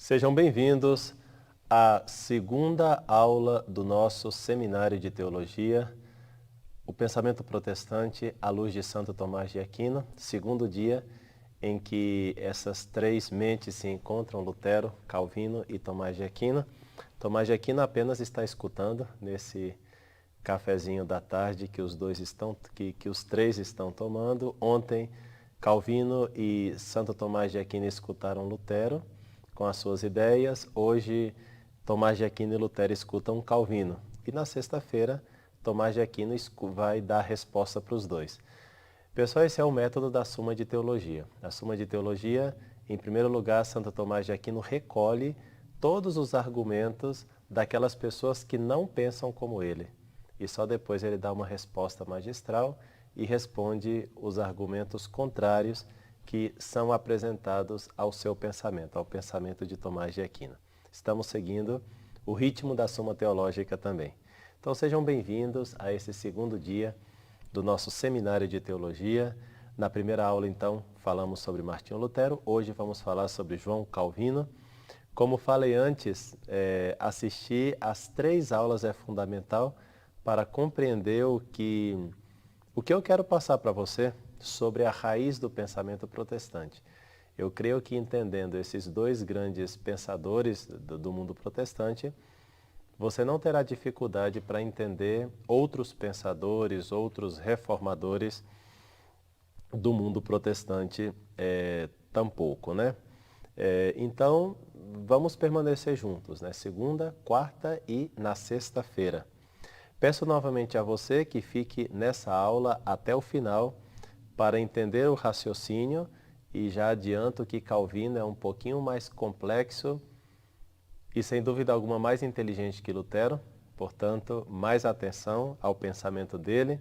Sejam bem-vindos à segunda aula do nosso seminário de teologia, o pensamento protestante à luz de Santo Tomás de Aquino, segundo dia em que essas três mentes se encontram, Lutero, Calvino e Tomás de Aquino. Tomás de Aquino apenas está escutando nesse cafezinho da tarde que os três estão tomando. Ontem, Calvino e Santo Tomás de Aquino escutaram Lutero com as suas ideias. Hoje, Tomás de Aquino e Lutero escutam Calvino. E na sexta-feira, Tomás de Aquino vai dar resposta para os dois. Pessoal, esse é o método da Suma de Teologia. A Suma de Teologia, em primeiro lugar, Santo Tomás de Aquino recolhe todos os argumentos daquelas pessoas que não pensam como ele. E só depois ele dá uma resposta magistral e responde os argumentos contrários que são apresentados ao seu pensamento, ao pensamento de Tomás de Aquino. Estamos seguindo o ritmo da Suma Teológica também. Então sejam bem-vindos a esse segundo dia do nosso seminário de teologia. Na primeira aula, então, falamos sobre Martinho Lutero. Hoje vamos falar sobre João Calvino. Como falei antes, assistir às três aulas é fundamental para compreender o que eu quero passar para você sobre a raiz do pensamento protestante. Eu creio que entendendo esses dois grandes pensadores do mundo protestante, você não terá dificuldade para entender outros pensadores, outros reformadores do mundo protestante tampouco, né? Então, vamos permanecer juntos, né? Segunda, quarta e na sexta-feira. Peço novamente a você que fique nessa aula até o final para entender o raciocínio e já adianto que Calvino é um pouquinho mais complexo e, sem dúvida alguma, mais inteligente que Lutero, portanto, mais atenção ao pensamento dele.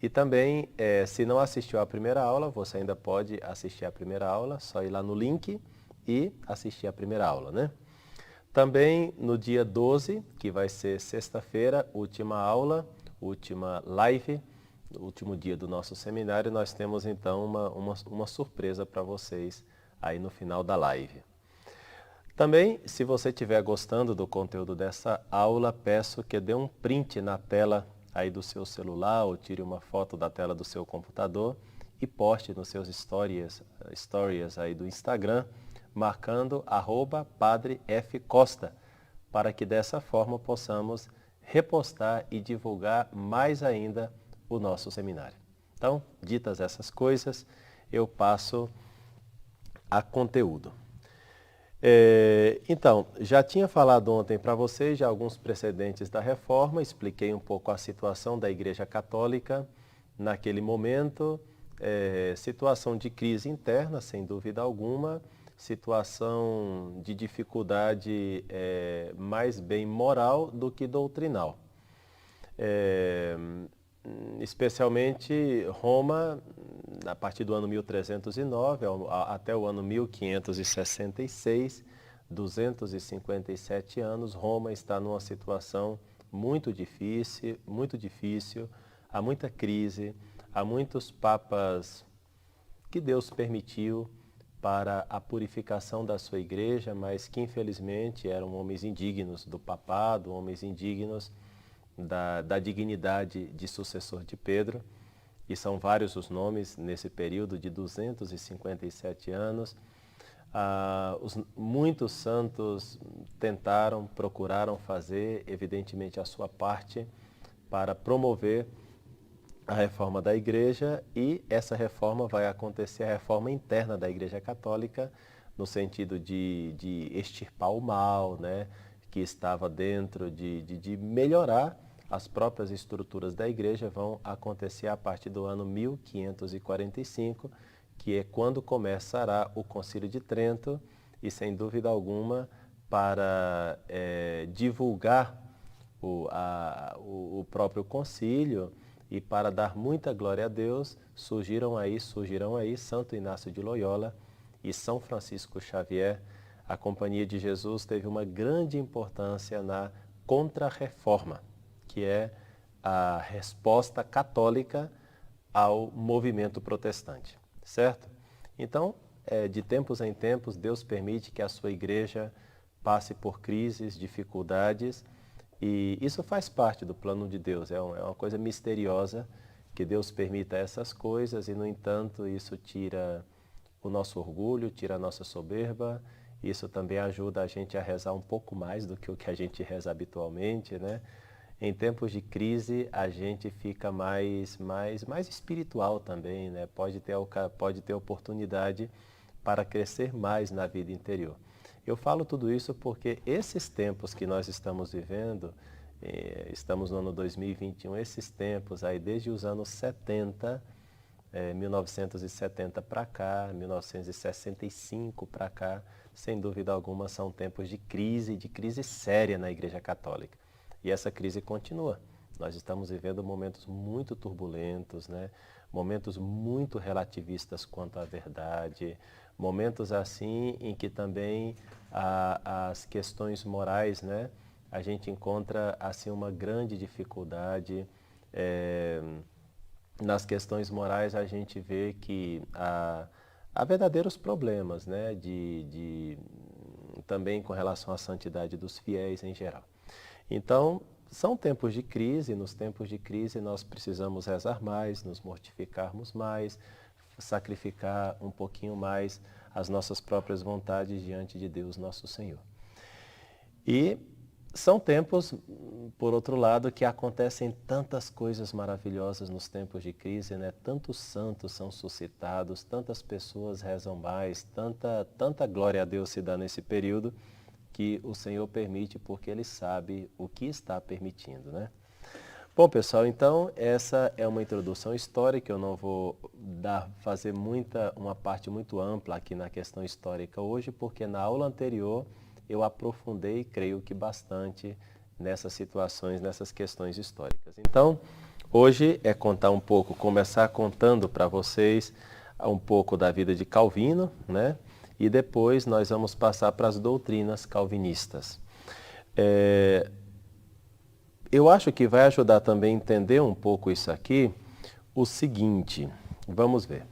E também, se não assistiu à primeira aula, você ainda pode assistir à primeira aula, só ir lá no link e assistir à primeira aula, né? Também no dia 12, que vai ser sexta-feira, última aula, última live, último dia do nosso seminário, nós temos então uma surpresa para vocês aí no final da live. Também, se você estiver gostando do conteúdo dessa aula, peço que dê um print na tela aí do seu celular ou tire uma foto da tela do seu computador e poste nos seus stories aí do Instagram, marcando @padrefcosta, para que dessa forma possamos repostar e divulgar mais ainda o nosso seminário. Então, ditas essas coisas, eu passo a conteúdo. Então, já tinha falado ontem para vocês de alguns precedentes da Reforma, expliquei um pouco a situação da Igreja Católica naquele momento, situação de crise interna, sem dúvida alguma, situação de dificuldade mais bem moral do que doutrinal. Especialmente Roma, a partir do ano 1309 até o ano 1566, 257 anos, Roma está numa situação muito difícil, há muita crise, há muitos papas que Deus permitiu para a purificação da sua igreja, mas que infelizmente eram homens indignos do papado, homens indignos da dignidade de sucessor de Pedro, e são vários os nomes nesse período de 257 anos. Muitos santos procuraram fazer, evidentemente, a sua parte para promover a reforma da igreja, e essa reforma vai acontecer, a reforma interna da Igreja Católica, no sentido de extirpar o mal, né, que estava dentro, de melhorar as próprias estruturas da igreja, vão acontecer a partir do ano 1545, que é quando começará o Concílio de Trento, e sem dúvida alguma, para divulgar o próprio concílio e para dar muita glória a Deus, surgirão aí Santo Inácio de Loyola e São Francisco Xavier. A Companhia de Jesus teve uma grande importância na Contra-Reforma, que é a resposta católica ao movimento protestante, certo? Então, de tempos em tempos, Deus permite que a sua igreja passe por crises, dificuldades, e isso faz parte do plano de Deus. É uma coisa misteriosa que Deus permita essas coisas e, no entanto, isso tira o nosso orgulho, tira a nossa soberba. Isso também ajuda a gente a rezar um pouco mais do que o que a gente reza habitualmente, né? Em tempos de crise, a gente fica mais espiritual também, né? Pode ter oportunidade para crescer mais na vida interior. Eu falo tudo isso porque esses tempos que nós estamos vivendo, estamos no ano 2021, esses tempos aí desde os anos 70, 1970 para cá, 1965 para cá, sem dúvida alguma são tempos de crise séria na Igreja Católica. E essa crise continua. Nós estamos vivendo momentos muito turbulentos, né? Momentos muito relativistas quanto à verdade, momentos assim em que também as questões morais, né? A gente encontra assim uma grande dificuldade. Nas questões morais a gente vê que há verdadeiros problemas, né? Também com relação à santidade dos fiéis em geral. Então, são tempos de crise. Nos tempos de crise nós precisamos rezar mais, nos mortificarmos mais, sacrificar um pouquinho mais as nossas próprias vontades diante de Deus nosso Senhor. E são tempos, por outro lado, que acontecem tantas coisas maravilhosas nos tempos de crise, né? Tantos santos são suscitados, tantas pessoas rezam mais, tanta glória a Deus se dá nesse período, que o Senhor permite porque Ele sabe o que está permitindo, né? Bom, pessoal, então essa é uma introdução histórica. Eu não vou fazer uma parte muito ampla aqui na questão histórica hoje, porque na aula anterior eu aprofundei, creio que bastante, nessas situações, nessas questões históricas. Então, hoje é começar contando para vocês um pouco da vida de Calvino, né? E depois nós vamos passar para as doutrinas calvinistas. Eu acho que vai ajudar também a entender um pouco isso aqui, o seguinte, vamos ver,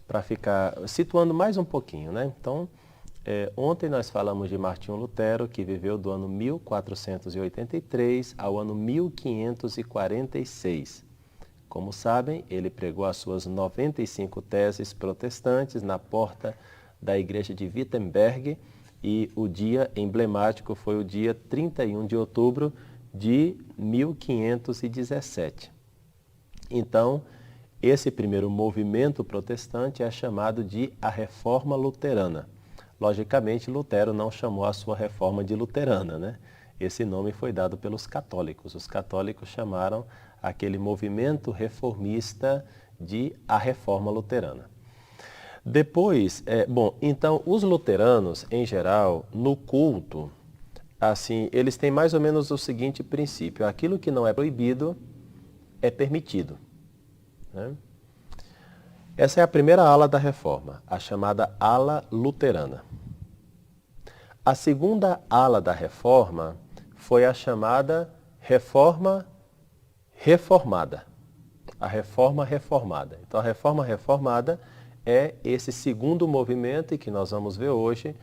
para ficar situando mais um pouquinho, né? Então, ontem nós falamos de Martinho Lutero, que viveu do ano 1483 ao ano 1546. Como sabem, ele pregou as suas 95 teses protestantes na porta da igreja de Wittenberg, e o dia emblemático foi o dia 31 de outubro de 1517. Então, esse primeiro movimento protestante é chamado de a Reforma Luterana. Logicamente, Lutero não chamou a sua reforma de luterana, né? Esse nome foi dado pelos católicos. Os católicos chamaram aquele movimento reformista de a Reforma Luterana. Depois, então os luteranos, em geral, no culto, assim, eles têm mais ou menos o seguinte princípio: aquilo que não é proibido é permitido, né? Essa é a primeira ala da reforma, a chamada ala luterana. A segunda ala da reforma foi a chamada reforma reformada. A reforma reformada. Então, a reforma reformada é esse segundo movimento, e que nós vamos ver hoje,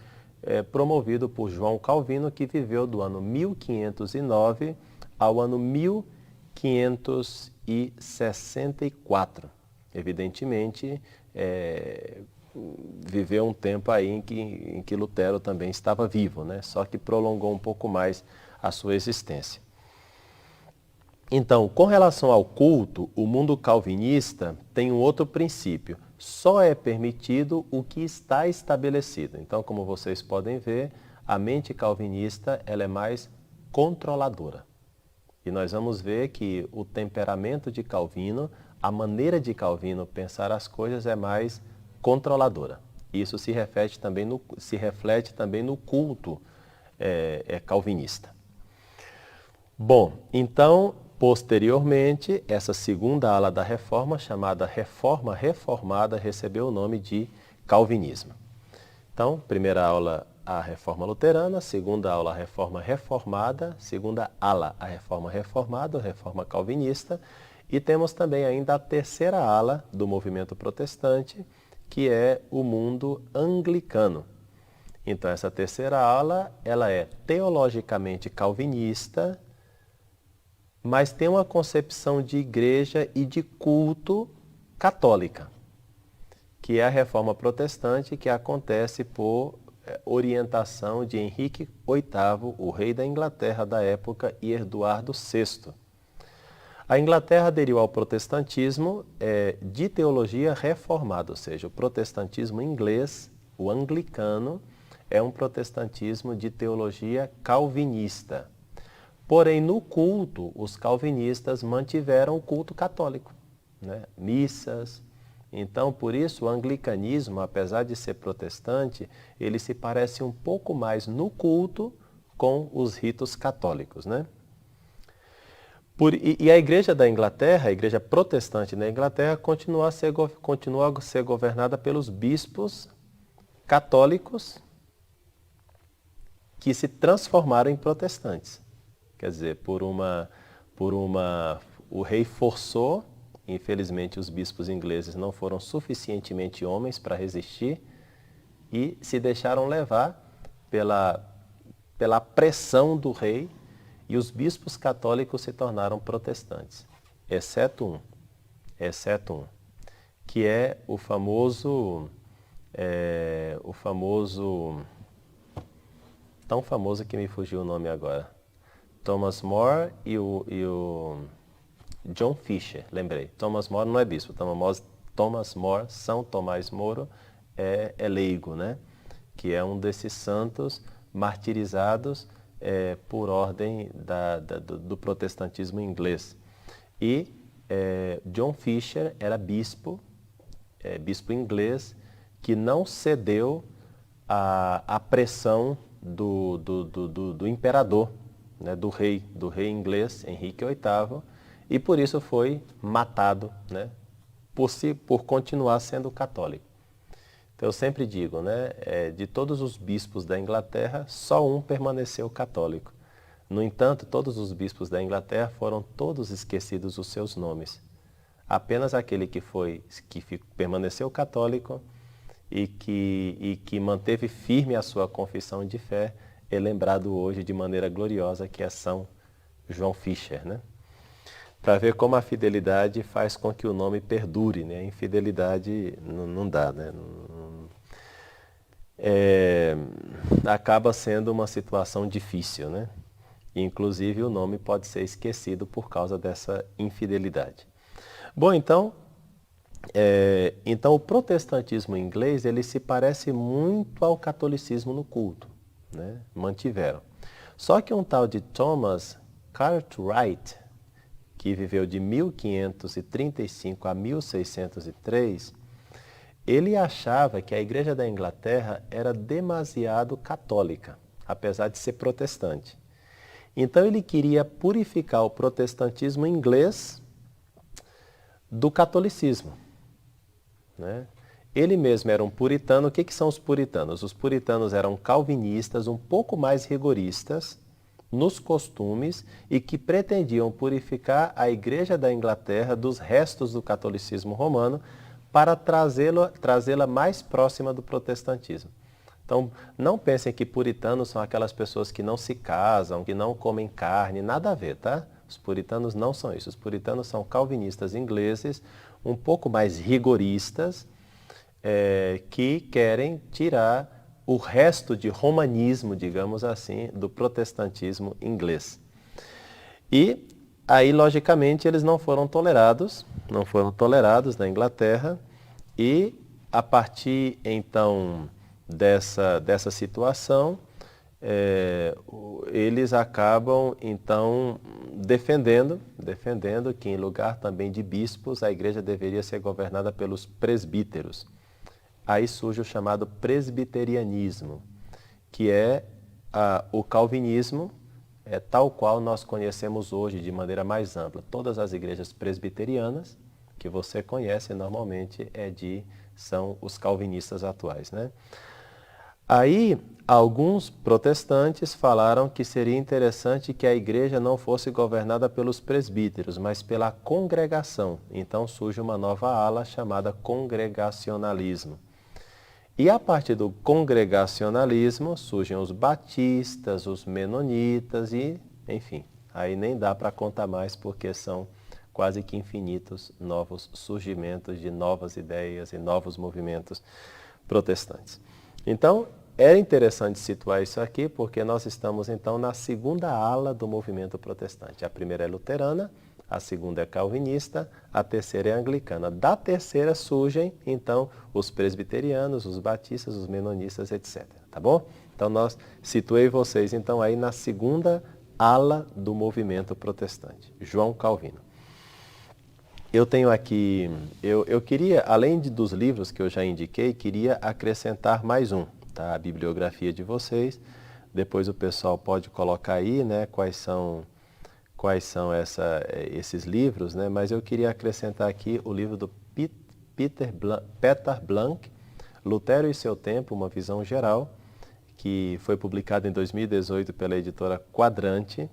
promovido por João Calvino, que viveu do ano 1509 ao ano 1564. Evidentemente, viveu um tempo aí em que Lutero também estava vivo, né? Só que prolongou um pouco mais a sua existência. Então, com relação ao culto, o mundo calvinista tem um outro princípio: só é permitido o que está estabelecido. Então, como vocês podem ver, a mente calvinista ela é mais controladora. E nós vamos ver que o temperamento de Calvino, a maneira de Calvino pensar as coisas é mais controladora. Isso se reflete também no culto calvinista. Bom, então, posteriormente, essa segunda ala da reforma, chamada Reforma Reformada, recebeu o nome de Calvinismo. Então, primeira aula, a Reforma Luterana; segunda aula, a Reforma Reformada; segunda ala, a Reforma Reformada, a Reforma Calvinista; e temos também ainda a terceira ala do movimento protestante, que é o mundo anglicano. Então, essa terceira aula, ela é teologicamente calvinista, mas tem uma concepção de igreja e de culto católica, que é a reforma protestante que acontece por orientação de Henrique VIII, o rei da Inglaterra da época, e Eduardo VI. A Inglaterra aderiu ao protestantismo de teologia reformada, ou seja, o protestantismo inglês, o anglicano, é um protestantismo de teologia calvinista. Porém, no culto, os calvinistas mantiveram o culto católico, né? Missas. Então, por isso, o anglicanismo, apesar de ser protestante, ele se parece um pouco mais no culto com os ritos católicos, né? E a igreja da Inglaterra, a igreja protestante da Inglaterra, continua a ser governada pelos bispos católicos que se transformaram em protestantes. Quer dizer, o rei forçou, infelizmente os bispos ingleses não foram suficientemente homens para resistir e se deixaram levar pela pressão do rei, e os bispos católicos se tornaram protestantes, exceto um, que é o famoso, tão famoso que me fugiu o nome agora, Thomas More e o John Fisher, lembrei. Thomas More não é bispo, Thomas More, São Tomás Moro, é leigo, né? Que é um desses santos martirizados por ordem do protestantismo inglês. E John Fisher era bispo inglês, que não cedeu à pressão do imperador, né, do rei inglês, Henrique VIII, e por isso foi matado, né, por continuar sendo católico. Então eu sempre digo, né, de todos os bispos da Inglaterra, só um permaneceu católico. No entanto, todos os bispos da Inglaterra foram todos esquecidos os seus nomes. Apenas aquele que permaneceu católico e que manteve firme a sua confissão de fé é lembrado hoje de maneira gloriosa, que é São João Fisher, né? Para ver como a fidelidade faz com que o nome perdure, né? A infidelidade não dá, né? Acaba sendo uma situação difícil, né? Inclusive o nome pode ser esquecido por causa dessa infidelidade. Bom, então o protestantismo inglês ele se parece muito ao catolicismo no culto, né? Mantiveram. Só que um tal de Thomas Cartwright, que viveu de 1535 a 1603, ele achava que a Igreja da Inglaterra era demasiado católica, apesar de ser protestante. Então ele queria purificar o protestantismo inglês do catolicismo, né? Ele mesmo era um puritano. O que são os puritanos? Os puritanos eram calvinistas, um pouco mais rigoristas nos costumes e que pretendiam purificar a Igreja da Inglaterra dos restos do catolicismo romano para trazê-la mais próxima do protestantismo. Então, não pensem que puritanos são aquelas pessoas que não se casam, que não comem carne, nada a ver, tá? Os puritanos não são isso. Os puritanos são calvinistas ingleses, um pouco mais rigoristas, que querem tirar o resto de romanismo, digamos assim, do protestantismo inglês. E aí, logicamente, eles não foram tolerados na Inglaterra, e a partir, então, dessa situação, eles acabam, então, defendendo que, em lugar também de bispos, a igreja deveria ser governada pelos presbíteros. Aí surge o chamado presbiterianismo, que é o calvinismo, tal qual nós conhecemos hoje de maneira mais ampla. Todas as igrejas presbiterianas que você conhece normalmente são os calvinistas atuais, né? Aí, alguns protestantes falaram que seria interessante que a igreja não fosse governada pelos presbíteros, mas pela congregação. Então surge uma nova ala chamada congregacionalismo. E a partir do congregacionalismo surgem os batistas, os menonitas e, enfim, aí nem dá para contar mais porque são quase que infinitos novos surgimentos de novas ideias e novos movimentos protestantes. Então, é interessante situar isso aqui porque nós estamos então na segunda ala do movimento protestante. A primeira é luterana, a segunda é calvinista, a terceira é anglicana. Da terceira surgem então os presbiterianos, os batistas, os menonistas, etc. Tá bom? Então situei vocês então aí na segunda ala do movimento protestante, João Calvino. Eu tenho aqui, eu queria, além dos livros que eu já indiquei, queria acrescentar mais um, tá? A bibliografia de vocês. Depois o pessoal pode colocar aí, né, quais são esses livros, né? Mas eu queria acrescentar aqui o livro do Peter Blank, Lutero e seu Tempo, uma visão geral, que foi publicado em 2018 pela editora Quadrante.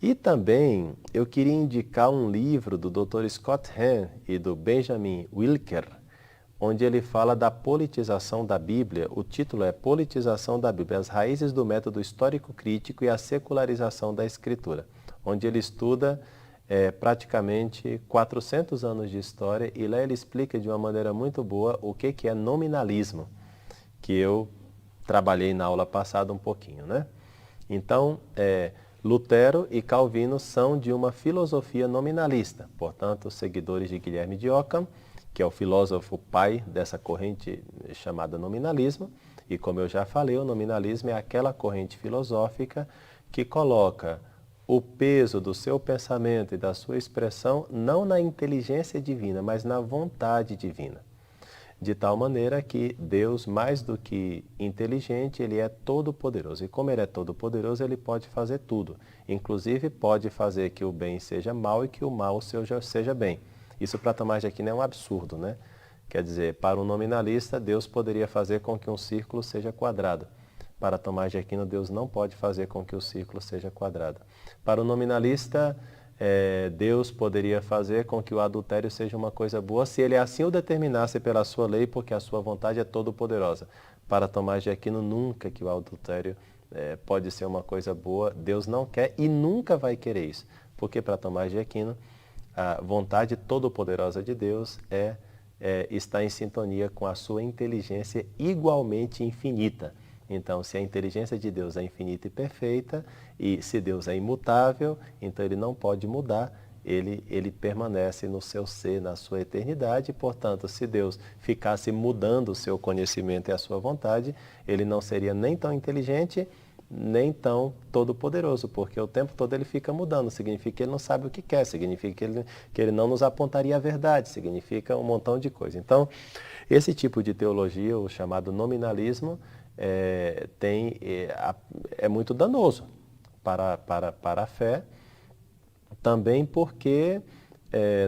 E também eu queria indicar um livro do Dr. Scott Hahn e do Benjamin Wilker, onde ele fala da politização da Bíblia. O título é Politização da Bíblia, as raízes do método histórico-crítico e a secularização da Escritura, onde ele estuda praticamente 400 anos de história e lá ele explica de uma maneira muito boa o que é nominalismo, que eu trabalhei na aula passada um pouquinho, né? Então, Lutero e Calvino são de uma filosofia nominalista, portanto, seguidores de Guilherme de Ockham, que é o filósofo pai dessa corrente chamada nominalismo, e como eu já falei, o nominalismo é aquela corrente filosófica que coloca o peso do seu pensamento e da sua expressão não na inteligência divina, mas na vontade divina. De tal maneira que Deus, mais do que inteligente, ele é todo-poderoso. E como ele é todo-poderoso, ele pode fazer tudo. Inclusive, pode fazer que o bem seja mal e que o mal seja bem. Isso para Tomás de Aquino é um absurdo, né? Quer dizer, para um nominalista, Deus poderia fazer com que um círculo seja quadrado. Para Tomás de Aquino, Deus não pode fazer com que o círculo seja quadrado. Para o nominalista, Deus poderia fazer com que o adultério seja uma coisa boa se ele assim o determinasse pela sua lei, porque a sua vontade é todo-poderosa. Para Tomás de Aquino, nunca que o adultério pode ser uma coisa boa. Deus não quer e nunca vai querer isso. Porque para Tomás de Aquino, a vontade todo-poderosa de Deus está em sintonia com a sua inteligência igualmente infinita. Então, se a inteligência de Deus é infinita e perfeita, e se Deus é imutável, então ele não pode mudar, ele permanece no seu ser, na sua eternidade, e, portanto, se Deus ficasse mudando o seu conhecimento e a sua vontade, ele não seria nem tão inteligente, nem tão todo-poderoso, porque o tempo todo ele fica mudando, significa que ele não sabe o que quer, significa que ele não nos apontaria a verdade, significa um montão de coisa. Então, esse tipo de teologia, o chamado nominalismo, é muito danoso para a fé, também porque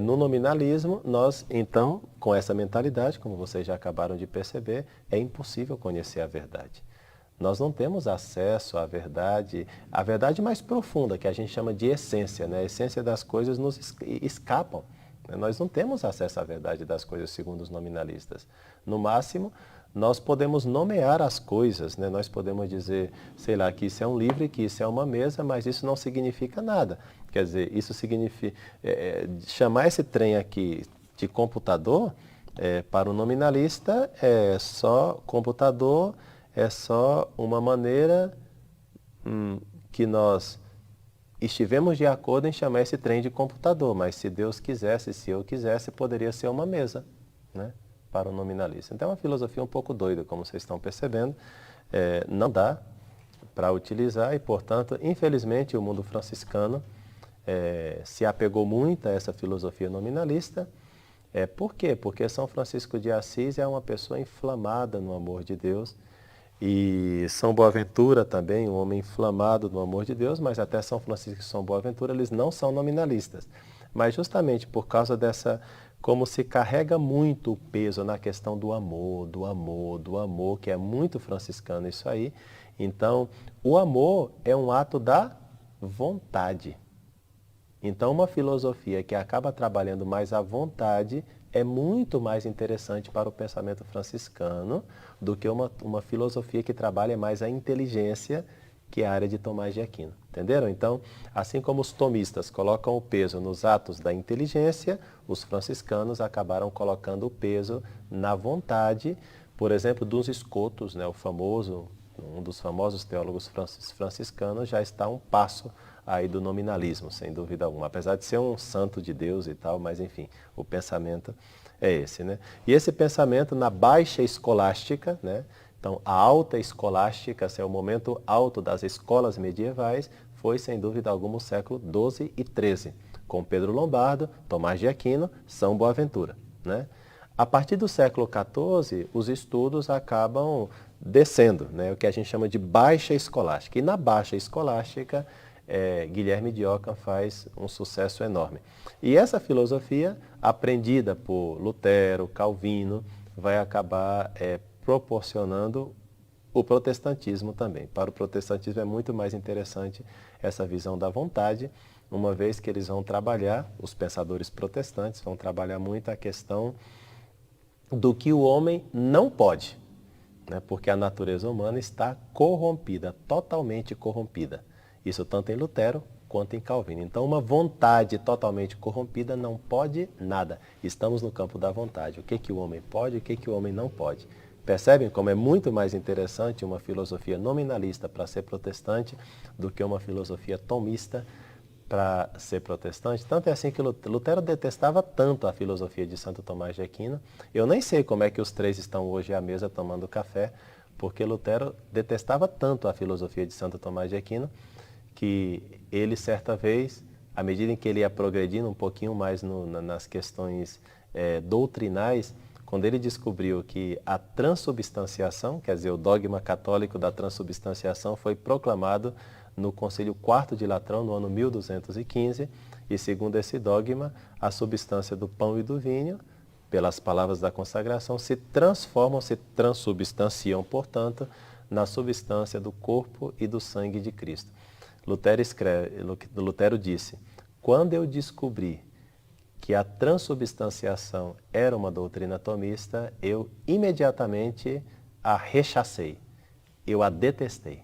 no nominalismo nós, então, com essa mentalidade, como vocês já acabaram de perceber, é impossível conhecer a verdade. Nós não temos acesso à verdade, a verdade mais profunda, que a gente chama de essência, né? A essência das coisas nos escapam. Né? Nós não temos acesso à verdade das coisas segundo os nominalistas. No máximo, nós podemos nomear as coisas, né? Nós podemos dizer, sei lá, que isso é um livro, que isso é uma mesa, mas isso não significa nada. Quer dizer, isso significa... chamar esse trem aqui de computador, para o nominalista, é só computador... É só uma maneira que nós estivemos de acordo em chamar esse trem de computador, mas se Deus quisesse, se eu quisesse, poderia ser uma mesa, né, para o nominalista. Então é uma filosofia um pouco doida, como vocês estão percebendo, não dá para utilizar e, portanto, infelizmente, o mundo franciscano se apegou muito a essa filosofia nominalista. Por quê? Porque São Francisco de Assis é uma pessoa inflamada no amor de Deus, e São Boaventura também, um homem inflamado no amor de Deus, mas até São Francisco e São Boaventura, eles não são nominalistas. Mas justamente por causa dessa como se carrega muito o peso na questão do amor, do amor, do amor, que é muito franciscano isso aí. Então, o amor é um ato da vontade. Então, uma filosofia que acaba trabalhando mais a vontade é muito mais interessante para o pensamento franciscano do que uma filosofia que trabalha mais a inteligência, que é a área de Tomás de Aquino. Entenderam? Então, assim como os tomistas colocam o peso nos atos da inteligência, os franciscanos acabaram colocando o peso na vontade, por exemplo, dos escotos, né? Um dos famosos teólogos franciscanos já está um passo aí do nominalismo, sem dúvida alguma. Apesar de ser um santo de Deus e tal, mas enfim, o pensamento é esse, né? E esse pensamento na baixa escolástica, né? Então, a alta escolástica, esse é o momento alto das escolas medievais, foi sem dúvida alguma o século XII e XIII, com Pedro Lombardo, Tomás de Aquino, São Boaventura, né? A partir do século XIV, os estudos acabam descendo, né? O que a gente chama de baixa escolástica. E na baixa escolástica, Guilherme de Ockham faz um sucesso enorme. E essa filosofia, aprendida por Lutero, Calvino, vai acabar proporcionando o protestantismo também. Para o protestantismo é muito mais interessante essa visão da vontade, uma vez que eles vão trabalhar, os pensadores protestantes vão trabalhar muito a questão do que o homem não pode, né? Porque a natureza humana está corrompida, totalmente corrompida. Isso tanto em Lutero quanto em Calvino. Então, uma vontade totalmente corrompida não pode nada. Estamos no campo da vontade. O que o homem pode e o que o homem não pode. Percebem como é muito mais interessante uma filosofia nominalista para ser protestante do que uma filosofia tomista para ser protestante? Tanto é assim que Lutero detestava tanto a filosofia de Santo Tomás de Aquino. Eu nem sei como é que os três estão hoje à mesa tomando café, porque Lutero detestava tanto a filosofia de Santo Tomás de Aquino, que ele, certa vez, à medida em que ele ia progredindo um pouquinho mais nas questões doutrinais, quando ele descobriu que a transubstanciação, quer dizer, o dogma católico da transubstanciação foi proclamado no Concílio IV de Latrão, no ano 1215, e segundo esse dogma, a substância do pão e do vinho, pelas palavras da consagração, se transformam, se transubstanciam, portanto, na substância do corpo e do sangue de Cristo. Lutero disse, quando eu descobri que a transubstanciação era uma doutrina tomista, eu imediatamente a rechacei, eu a detestei.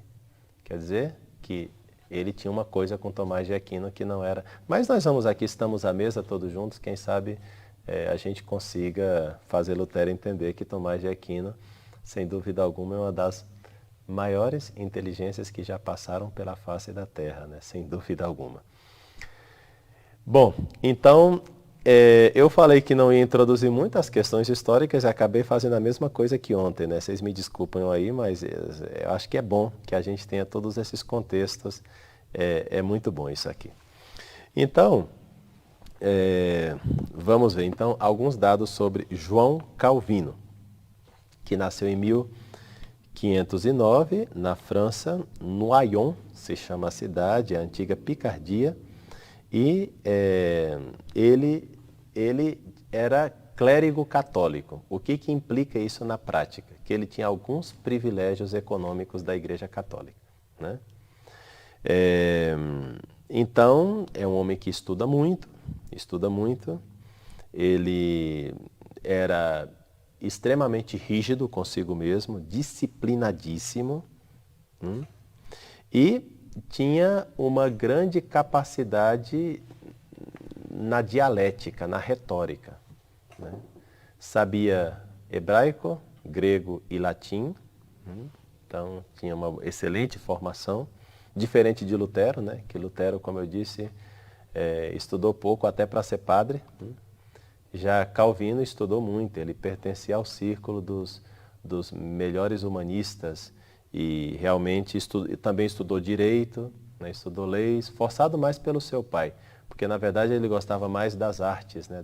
Quer dizer que ele tinha uma coisa com Tomás de Aquino que não era. Mas nós vamos aqui, estamos à mesa todos juntos, quem sabe a gente consiga fazer Lutero entender que Tomás de Aquino, sem dúvida alguma, é uma das maiores inteligências que já passaram pela face da Terra, né? Sem dúvida alguma. Bom, então, eu falei que não ia introduzir muitas questões históricas e acabei fazendo a mesma coisa que ontem, né? Vocês me desculpem aí, mas eu acho que é bom que a gente tenha todos esses contextos. É muito bom isso aqui. Então, vamos ver então alguns dados sobre João Calvino, que nasceu em 1509, na França, Noyon, se chama a cidade, a antiga Picardia, e ele era clérigo católico. O que implica isso na prática? Que ele tinha alguns privilégios econômicos da Igreja Católica, né? Então, é um homem que estuda muito, ele era extremamente rígido consigo mesmo, disciplinadíssimo, e tinha uma grande capacidade na dialética, na retórica, né? Sabia hebraico, grego e latim, então tinha uma excelente formação, diferente de Lutero, né? Que Lutero, como eu disse, estudou pouco até para ser padre. Já Calvino estudou muito, ele pertencia ao círculo dos melhores humanistas e realmente também estudou direito, né? Estudou leis, forçado mais pelo seu pai, porque na verdade ele gostava mais das artes, né?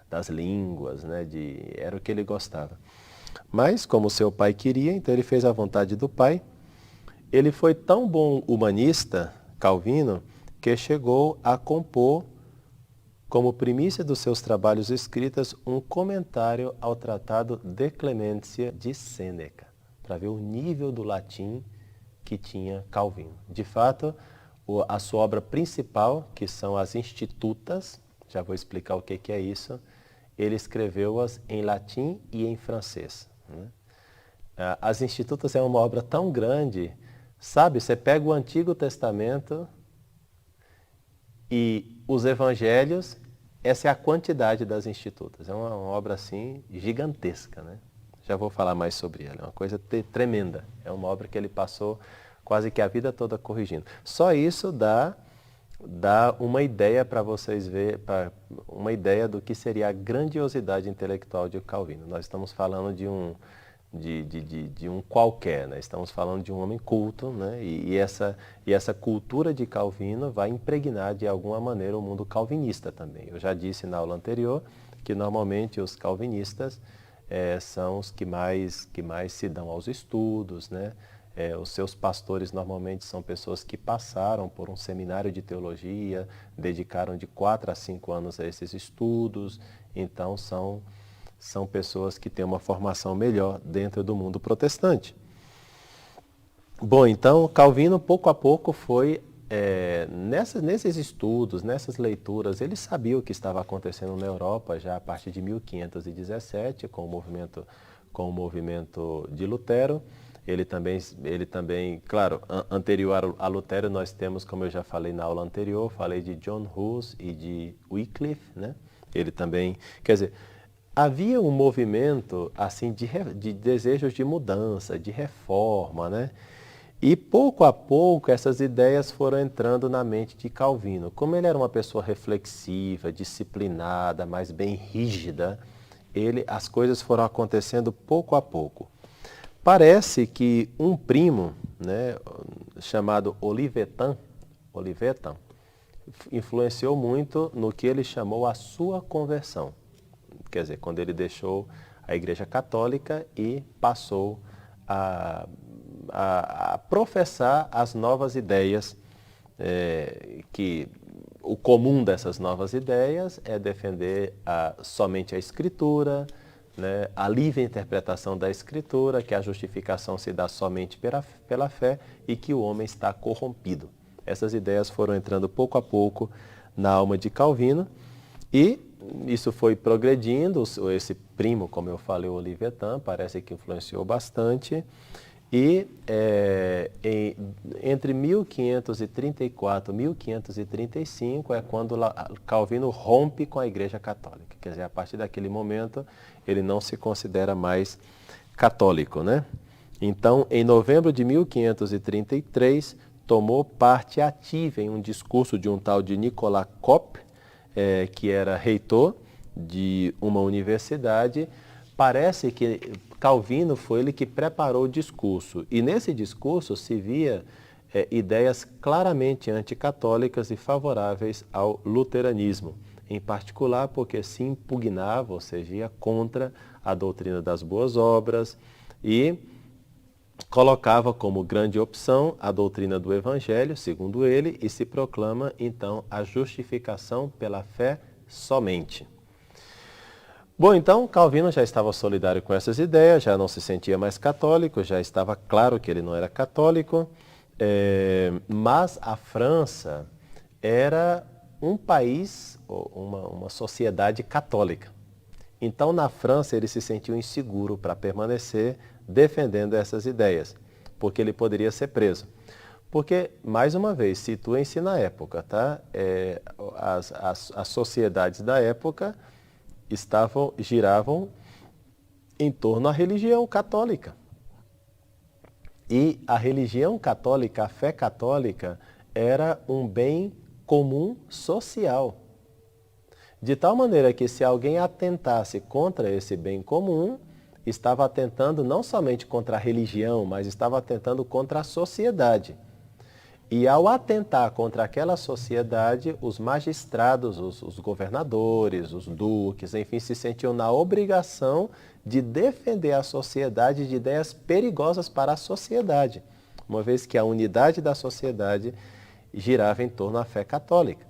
Das línguas, né? Era o que ele gostava. Mas como seu pai queria, então ele fez a vontade do pai. Ele foi tão bom humanista, Calvino, que chegou a compor como primícia dos seus trabalhos escritos, um comentário ao Tratado de Clemência de Sêneca, para ver o nível do latim que tinha Calvino. De fato, a sua obra principal, que são as Institutas, já vou explicar o que é isso, ele escreveu-as em latim e em francês, né? As Institutas é uma obra tão grande, sabe, você pega o Antigo Testamento e os Evangelhos, essa é a quantidade das Institutas. É uma obra assim gigantesca, né? Já vou falar mais sobre ela, é uma coisa tremenda. É uma obra que ele passou quase que a vida toda corrigindo. Só isso dá uma ideia para vocês verem, uma ideia do que seria a grandiosidade intelectual de Calvino. Nós estamos falando de um qualquer, né? Estamos falando de um homem culto, né? E essa cultura de Calvino vai impregnar de alguma maneira o mundo calvinista também. Eu já disse na aula anterior que normalmente os calvinistas são os que mais se dão aos estudos, né? Os seus pastores normalmente são pessoas que passaram por um seminário de teologia, dedicaram de 4 a 5 anos a esses estudos, então são pessoas que têm uma formação melhor dentro do mundo protestante. Bom, então Calvino pouco a pouco foi, nesses estudos, nessas leituras, ele sabia o que estava acontecendo na Europa já a partir de 1517, com o movimento de Lutero. Ele também, claro, anterior a Lutero nós temos, como eu já falei na aula anterior, falei de John Hus e de Wycliffe, né? Ele também, quer dizer, havia um movimento assim de desejos de mudança, de reforma, né? E pouco a pouco essas ideias foram entrando na mente de Calvino. Como ele era uma pessoa reflexiva, disciplinada, mais bem rígida, as coisas foram acontecendo pouco a pouco. Parece que um primo, né, chamado Olivetan, influenciou muito no que ele chamou a sua conversão. Quer dizer, quando ele deixou a Igreja Católica e passou a professar as novas ideias, que o comum dessas novas ideias é defender somente a Escritura, né, a livre interpretação da Escritura, que a justificação se dá somente pela fé e que o homem está corrompido. Essas ideias foram entrando pouco a pouco na alma de Calvino e isso foi progredindo. Esse primo, como eu falei, o Olivetan, parece que influenciou bastante. E entre 1534 e 1535 é quando Calvino rompe com a Igreja Católica. Quer dizer, a partir daquele momento, ele não se considera mais católico, né? Então, em novembro de 1533, tomou parte ativa em um discurso de um tal de Nicolas Cop, que era reitor de uma universidade. Parece que Calvino foi ele que preparou o discurso. E nesse discurso se via ideias claramente anticatólicas e favoráveis ao luteranismo. Em particular porque se impugnava, ou seja, ia contra a doutrina das boas obras e colocava como grande opção a doutrina do Evangelho, segundo ele, e se proclama, então, a justificação pela fé somente. Bom, então, Calvino já estava solidário com essas ideias, já não se sentia mais católico, já estava claro que ele não era católico, mas a França era um país, uma sociedade católica. Então, na França, ele se sentiu inseguro para permanecer defendendo essas ideias, porque ele poderia ser preso. Porque, mais uma vez, situem-se na época, tá? As sociedades da época giravam em torno à religião católica. E a religião católica, a fé católica, era um bem comum social. De tal maneira que se alguém atentasse contra esse bem comum, estava atentando não somente contra a religião, mas estava atentando contra a sociedade. E ao atentar contra aquela sociedade, os magistrados, os governadores, os duques, enfim, se sentiam na obrigação de defender a sociedade de ideias perigosas para a sociedade, uma vez que a unidade da sociedade girava em torno à fé católica.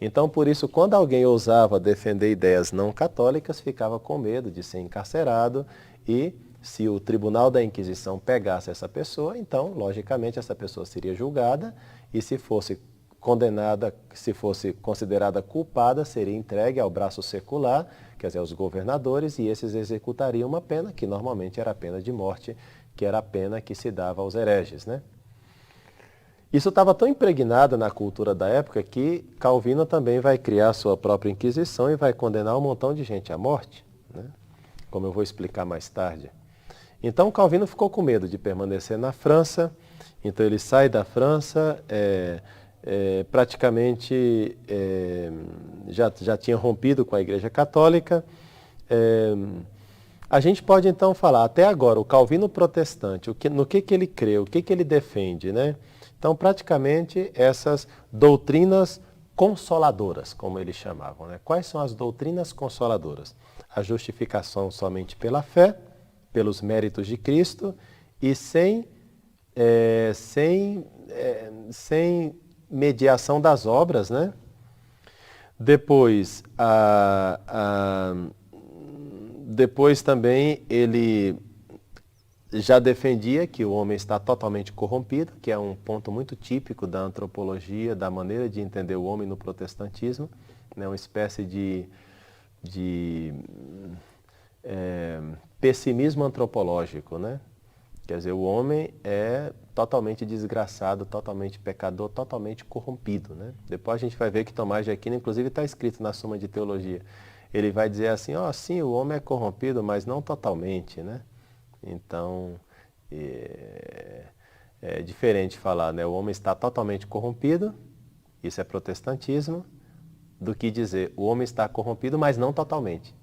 Então, por isso, quando alguém ousava defender ideias não católicas, ficava com medo de ser encarcerado e, se o tribunal da Inquisição pegasse essa pessoa, então, logicamente, essa pessoa seria julgada e, se fosse condenada, se fosse considerada culpada, seria entregue ao braço secular, quer dizer, aos governadores, e esses executariam uma pena, que normalmente era a pena de morte, que era a pena que se dava aos hereges, né? Isso estava tão impregnado na cultura da época que Calvino também vai criar sua própria Inquisição e vai condenar um montão de gente à morte, né? Como eu vou explicar mais tarde. Então Calvino ficou com medo de permanecer na França, então ele sai da França, praticamente já tinha rompido com a Igreja Católica. A gente pode então falar, até agora, o Calvino protestante, no que ele crê, o que ele defende, né? Então, praticamente, essas doutrinas consoladoras, como eles chamavam, né? Quais são as doutrinas consoladoras? A justificação somente pela fé, pelos méritos de Cristo e sem mediação das obras, né? Depois, depois também ele já defendia que o homem está totalmente corrompido, que é um ponto muito típico da antropologia, da maneira de entender o homem no protestantismo, né? Uma espécie de pessimismo antropológico, né? Quer dizer, o homem é totalmente desgraçado, totalmente pecador, totalmente corrompido, né? Depois a gente vai ver que Tomás de Aquino, inclusive, está escrito na Suma de Teologia. Ele vai dizer assim, sim, o homem é corrompido, mas não totalmente, né? Então, é diferente falar, né? O homem está totalmente corrompido, isso é protestantismo, do que dizer o homem está corrompido, mas não totalmente.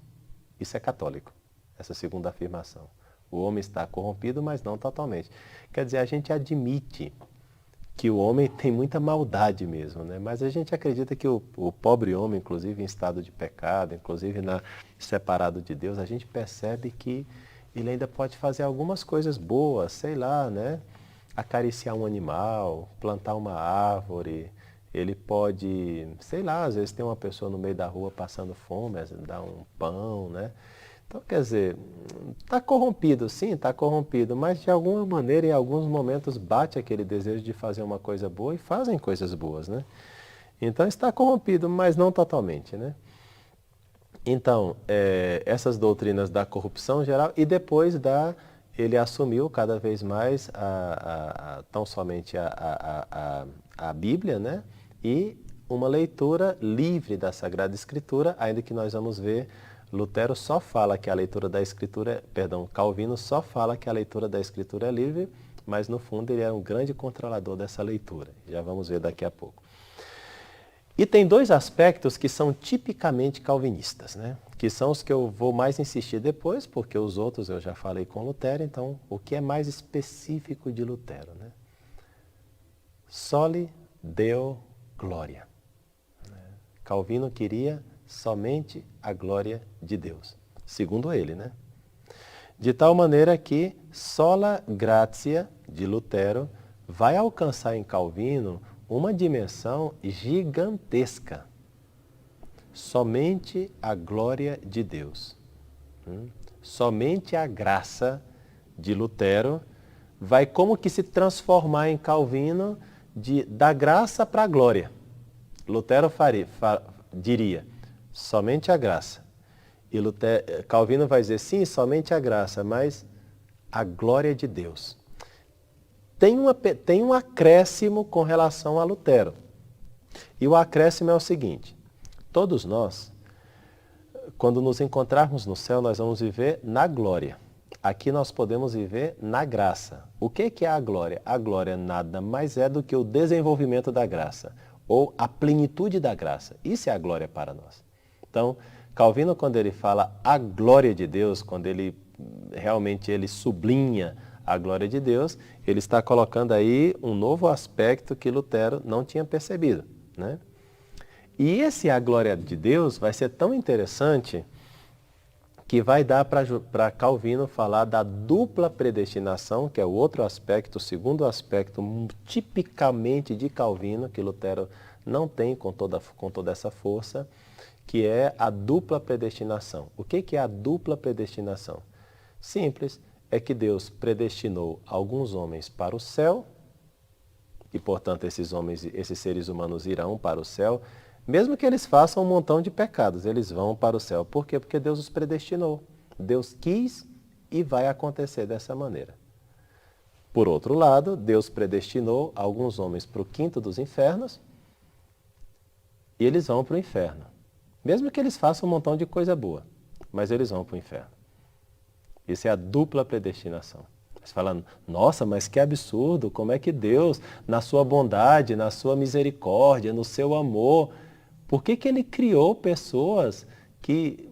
Isso é católico, essa segunda afirmação. O homem está corrompido, mas não totalmente. Quer dizer, a gente admite que o homem tem muita maldade mesmo, né? Mas a gente acredita que o pobre homem, inclusive em estado de pecado, inclusive separado de Deus, a gente percebe que ele ainda pode fazer algumas coisas boas, sei lá, né? Acariciar um animal, plantar uma árvore, ele pode, sei lá, às vezes tem uma pessoa no meio da rua passando fome, dar um pão, né? Então, quer dizer, está corrompido, sim, está corrompido, mas de alguma maneira, em alguns momentos, bate aquele desejo de fazer uma coisa boa e fazem coisas boas, né? Então, está corrompido, mas não totalmente, né? Então, essas doutrinas da corrupção geral, e depois ele assumiu cada vez mais tão somente a Bíblia, né? E uma leitura livre da Sagrada Escritura, ainda que nós vamos ver, Lutero só fala que a leitura da Escritura, Calvino só fala que a leitura da Escritura é livre, mas no fundo ele é um grande controlador dessa leitura. Já vamos ver daqui a pouco. E tem dois aspectos que são tipicamente calvinistas, né? Que são os que eu vou mais insistir depois, porque os outros eu já falei com Lutero, então o que é mais específico de Lutero, né? Soli Deo Gloria. Calvino queria somente a glória de Deus, segundo ele, né? De tal maneira que sola gratia de Lutero vai alcançar em Calvino uma dimensão gigantesca. Somente a glória de Deus. Somente a graça de Lutero vai como que se transformar em Calvino da graça para a glória. Lutero diria, somente a graça. E Calvino vai dizer, sim, somente a graça, mas a glória de Deus. Tem um acréscimo com relação a Lutero. E o acréscimo é o seguinte, todos nós, quando nos encontrarmos no céu, nós vamos viver na glória. Aqui nós podemos viver na graça. O que é a glória? A glória nada mais é do que o desenvolvimento da graça, ou a plenitude da graça. Isso é a glória para nós. Então, Calvino, quando ele fala a glória de Deus, quando ele realmente sublinha a glória de Deus, ele está colocando aí um novo aspecto que Lutero não tinha percebido, né? E a glória de Deus vai ser tão interessante que vai dar para Calvino falar da dupla predestinação, que é o outro aspecto, o segundo aspecto tipicamente de Calvino, que Lutero não tem com toda essa força, que é a dupla predestinação. O que é a dupla predestinação? Simples, é que Deus predestinou alguns homens para o céu, e portanto esses seres humanos irão para o céu, mesmo que eles façam um montão de pecados, eles vão para o céu. Por quê? Porque Deus os predestinou. Deus quis e vai acontecer dessa maneira. Por outro lado, Deus predestinou alguns homens para o quinto dos infernos e eles vão para o inferno. Mesmo que eles façam um montão de coisa boa, mas eles vão para o inferno. Isso é a dupla predestinação. Você fala, nossa, mas que absurdo, como é que Deus, na sua bondade, na sua misericórdia, no seu amor, por que Ele criou pessoas que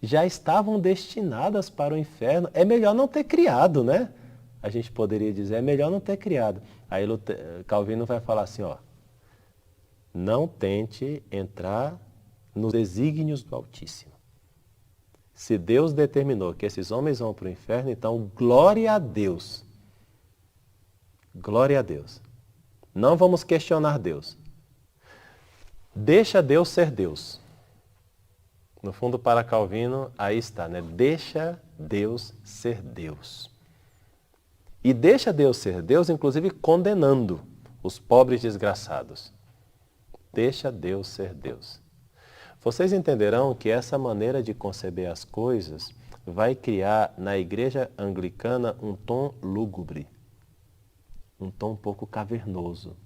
já estavam destinadas para o inferno? É melhor não ter criado, né? A gente poderia dizer, é melhor não ter criado. Aí Calvino vai falar assim, ó, não tente entrar nos desígnios do Altíssimo. Se Deus determinou que esses homens vão para o inferno, então glória a Deus. Glória a Deus. Não vamos questionar Deus. Deixa Deus ser Deus. No fundo, para Calvino, aí está, né? Deixa Deus ser Deus. E deixa Deus ser Deus, inclusive condenando os pobres desgraçados. Deixa Deus ser Deus. Vocês entenderão que essa maneira de conceber as coisas vai criar na igreja anglicana um tom lúgubre, um tom um pouco cavernoso,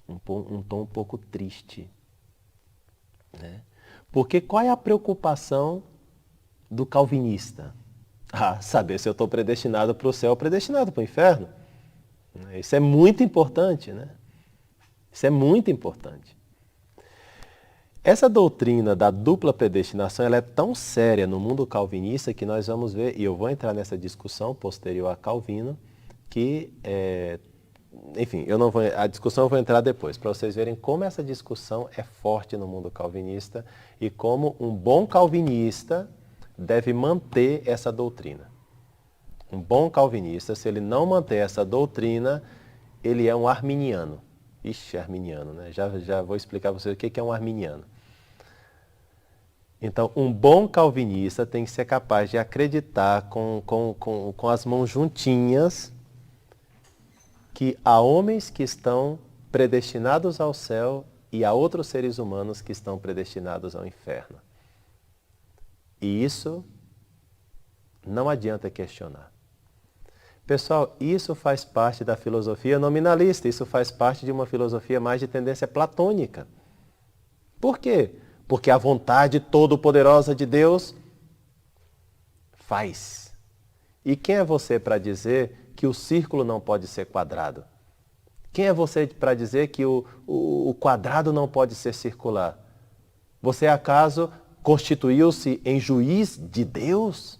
um tom um pouco triste. Né? Porque qual é a preocupação do calvinista? Saber se eu estou predestinado para o céu ou predestinado para o inferno. Isso é muito importante, né? Isso é muito importante. Essa doutrina da dupla predestinação ela é tão séria no mundo calvinista que nós vamos ver, e eu vou entrar nessa discussão posterior a Calvino, que, enfim, a discussão eu vou entrar depois, para vocês verem como essa discussão é forte no mundo calvinista e como um bom calvinista deve manter essa doutrina. Um bom calvinista, se ele não manter essa doutrina, ele é um arminiano. Ixi, arminiano, né? Já vou explicar para vocês o que é um arminiano. Então, um bom calvinista tem que ser capaz de acreditar com as mãos juntinhas que há homens que estão predestinados ao céu e há outros seres humanos que estão predestinados ao inferno. E isso não adianta questionar. Pessoal, isso faz parte da filosofia nominalista, isso faz parte de uma filosofia mais de tendência platônica. Por quê? Porque a vontade todo-poderosa de Deus faz. E quem é você para dizer que o círculo não pode ser quadrado? Quem é você para dizer que o quadrado não pode ser circular? Você acaso constituiu-se em juiz de Deus?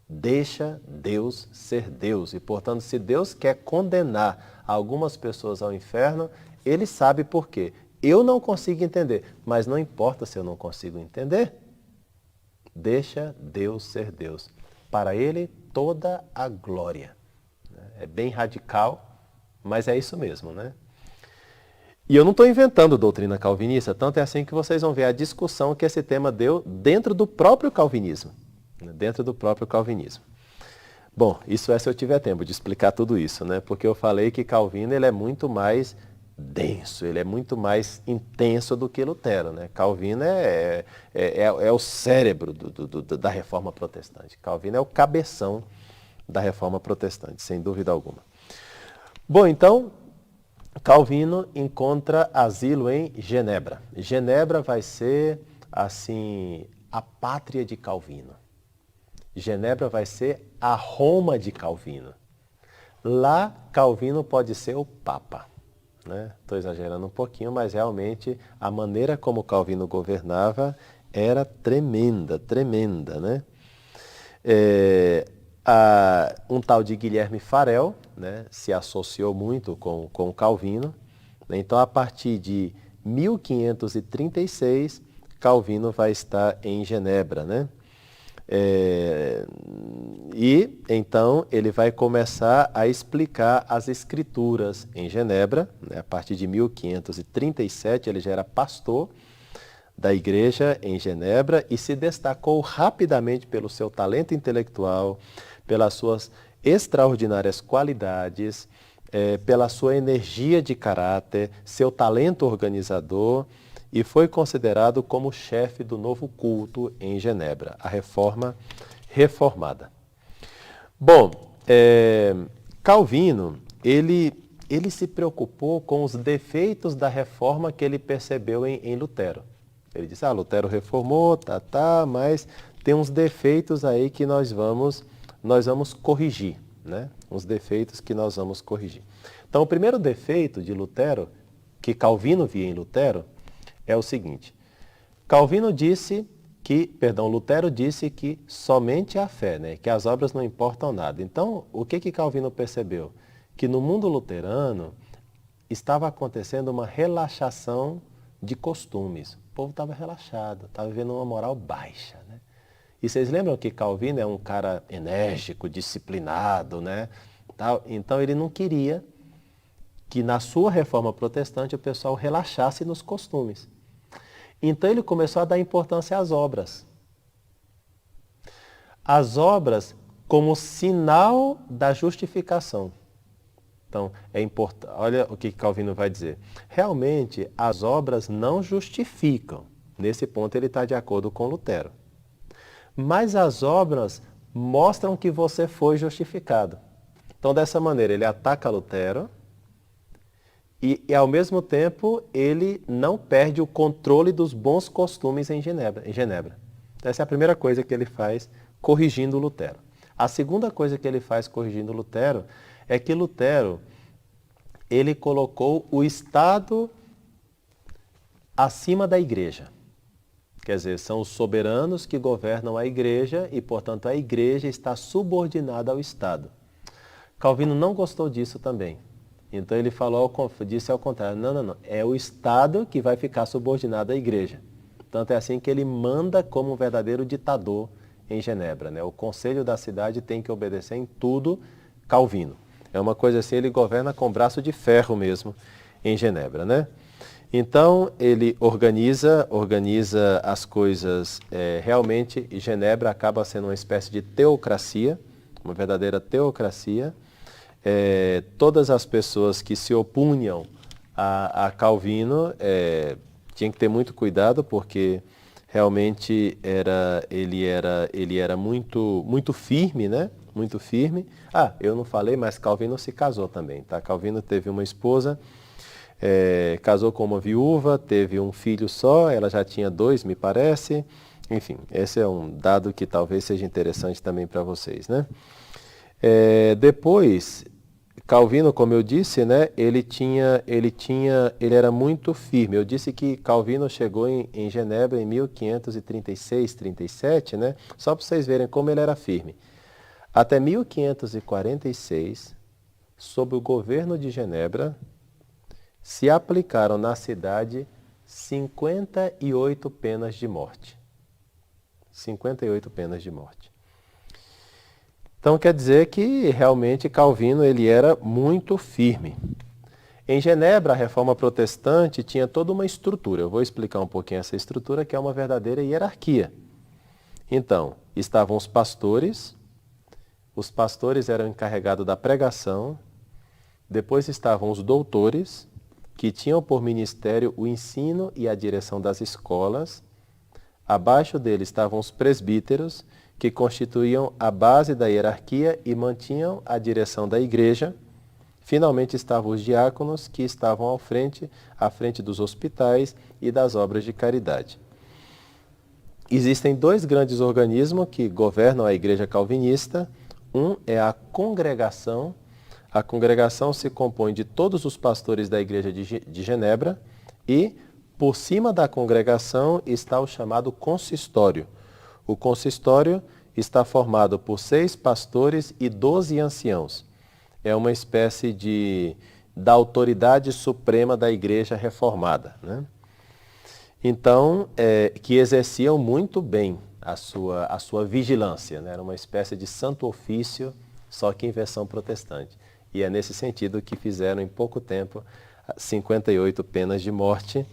Deixa Deus ser Deus. E, portanto, se Deus quer condenar algumas pessoas ao inferno, Ele sabe por quê. Eu não consigo entender, mas não importa se eu não consigo entender. Deixa Deus ser Deus. Para Ele, toda a glória. É bem radical, mas é isso mesmo, né? E eu não estou inventando doutrina calvinista, tanto é assim que vocês vão ver a discussão que esse tema deu dentro do próprio calvinismo. Dentro do próprio calvinismo. Bom, isso é se eu tiver tempo de explicar tudo isso, né? Porque eu falei que Calvino ele é muito mais denso, ele é muito mais intenso do que Lutero, né? Calvino é o cérebro da reforma protestante. Calvino é o cabeção da reforma protestante, sem dúvida alguma. Bom, então, Calvino encontra asilo em Genebra. Genebra vai ser, assim, a pátria de Calvino. Genebra vai ser a Roma de Calvino. Lá, Calvino pode ser o Papa. Estou exagerando um pouquinho, mas realmente a maneira como Calvino governava era tremenda, tremenda. Né? Um tal de Guilherme Farel, né, se associou muito com Calvino. Então, a partir de 1536, Calvino vai estar em Genebra, né? E então ele vai começar a explicar as escrituras em Genebra, né? A partir de 1537 ele já era pastor da igreja em Genebra e se destacou rapidamente pelo seu talento intelectual, pelas suas extraordinárias qualidades, pela sua energia de caráter, seu talento organizador, e foi considerado como chefe do novo culto em Genebra, a Reforma Reformada. Bom, Calvino, ele se preocupou com os defeitos da reforma que ele percebeu em Lutero. Ele disse, Lutero reformou, mas tem uns defeitos aí que nós vamos corrigir, né? Uns defeitos que nós vamos corrigir. Então, o primeiro defeito de Lutero, que Calvino via em Lutero, é o seguinte. Lutero disse que somente a fé, né? Que as obras não importam nada. Então, o que Calvino percebeu? Que no mundo luterano estava acontecendo uma relaxação de costumes. O povo estava relaxado, estava vivendo uma moral baixa, né? E vocês lembram que Calvino é um cara enérgico, disciplinado, né? Então ele não queria que na sua reforma protestante o pessoal relaxasse nos costumes. Então ele começou a dar importância às obras. As obras como sinal da justificação. Então, é importante. Olha o que Calvino vai dizer. Realmente, as obras não justificam. Nesse ponto, ele está de acordo com Lutero. Mas as obras mostram que você foi justificado. Então, dessa maneira, ele ataca Lutero e ao mesmo tempo, ele não perde o controle dos bons costumes em Genebra. Então, essa é a primeira coisa que ele faz corrigindo Lutero. A segunda coisa que ele faz corrigindo Lutero é que Lutero, ele colocou o Estado acima da igreja. Quer dizer, são os soberanos que governam a igreja e, portanto, a igreja está subordinada ao Estado. Calvino não gostou disso também. Então ele disse ao contrário, não, é o Estado que vai ficar subordinado à igreja. Tanto é assim que ele manda como um verdadeiro ditador em Genebra, né? O conselho da cidade tem que obedecer em tudo Calvino. É uma coisa assim, ele governa com braço de ferro mesmo em Genebra, né? Então, ele organiza as coisas, realmente, Genebra acaba sendo uma espécie de teocracia, uma verdadeira teocracia. Todas as pessoas que se opunham a Calvino tinham que ter muito cuidado, porque realmente ele era muito firme, né? Muito firme. Eu não falei, mas Calvino se casou também, tá? Calvino teve uma esposa, casou com uma viúva, teve um filho só, ela já tinha 2, me parece. Enfim, esse é um dado que talvez seja interessante também para vocês, né? Depois, Calvino, como eu disse, né, ele era muito firme. Eu disse que Calvino chegou em Genebra em 1536, 37, né? Só para vocês verem como ele era firme. Até 1546, sob o governo de Genebra, se aplicaram na cidade 58 penas de morte. 58 penas de morte. Então quer dizer que realmente Calvino ele era muito firme. Em Genebra, a reforma protestante tinha toda uma estrutura. Eu vou explicar um pouquinho essa estrutura, que é uma verdadeira hierarquia. Então, estavam os pastores eram encarregados da pregação, depois estavam os doutores, que tinham por ministério o ensino e a direção das escolas, abaixo deles estavam os presbíteros, que constituíam a base da hierarquia e mantinham a direção da igreja. Finalmente estavam os diáconos, que estavam à frente dos hospitais e das obras de caridade. Existem 2 grandes organismos que governam a igreja calvinista. Um é a congregação. A congregação se compõe de todos os pastores da igreja de Genebra e, por cima da congregação, está o chamado consistório. O consistório está formado por 6 pastores e 12 anciãos. É uma espécie da autoridade suprema da igreja reformada, né? Então, que exerciam muito bem a sua vigilância, né? Era uma espécie de santo ofício, só que em versão protestante. E é nesse sentido que fizeram em pouco tempo 58 penas de morte.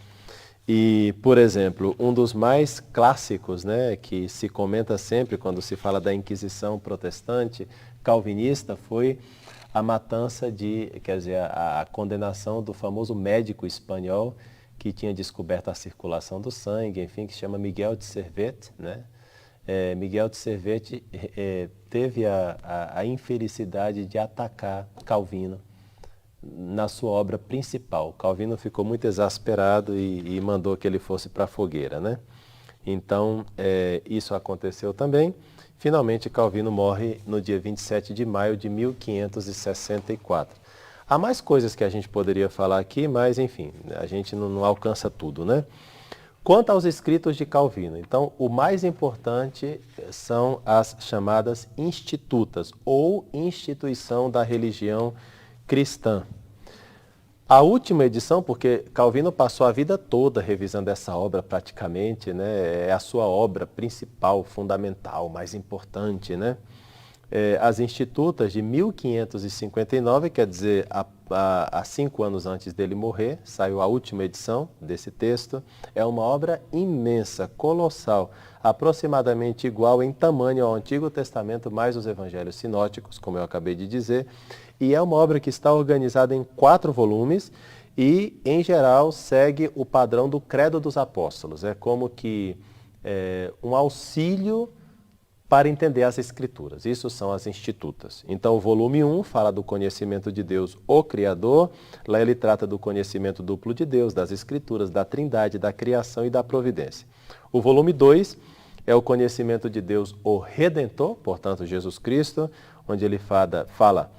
E, por exemplo, um dos mais clássicos, né, que se comenta sempre quando se fala da Inquisição protestante calvinista, foi a matança quer dizer, a condenação do famoso médico espanhol que tinha descoberto a circulação do sangue, enfim, que se chama Miguel de Servet, né? Miguel de Servet teve a infelicidade de atacar Calvino na sua obra principal. Calvino ficou muito exasperado e mandou que ele fosse para a fogueira, né? Então, isso aconteceu também. Finalmente, Calvino morre no dia 27 de maio de 1564. Há mais coisas que a gente poderia falar aqui, mas, enfim, a gente não alcança tudo, né? Quanto aos escritos de Calvino, então, o mais importante são as chamadas Institutas, ou Instituição da Religião Cristã. A última edição, porque Calvino passou a vida toda revisando essa obra praticamente, né? É a sua obra principal, fundamental, mais importante, né? As Institutas de 1559, quer dizer, há 5 anos antes dele morrer, saiu a última edição desse texto. É uma obra imensa, colossal, aproximadamente igual em tamanho ao Antigo Testamento, mais os Evangelhos sinóticos, como eu acabei de dizer. E é uma obra que está organizada em 4 volumes e, em geral, segue o padrão do Credo dos Apóstolos. É como que um auxílio para entender as Escrituras. Isso são as Institutas. Então, o volume 1 fala do conhecimento de Deus, o Criador. Lá ele trata do conhecimento duplo de Deus, das Escrituras, da Trindade, da criação e da providência. O volume 2 é o conhecimento de Deus, o Redentor, portanto, Jesus Cristo, onde ele fala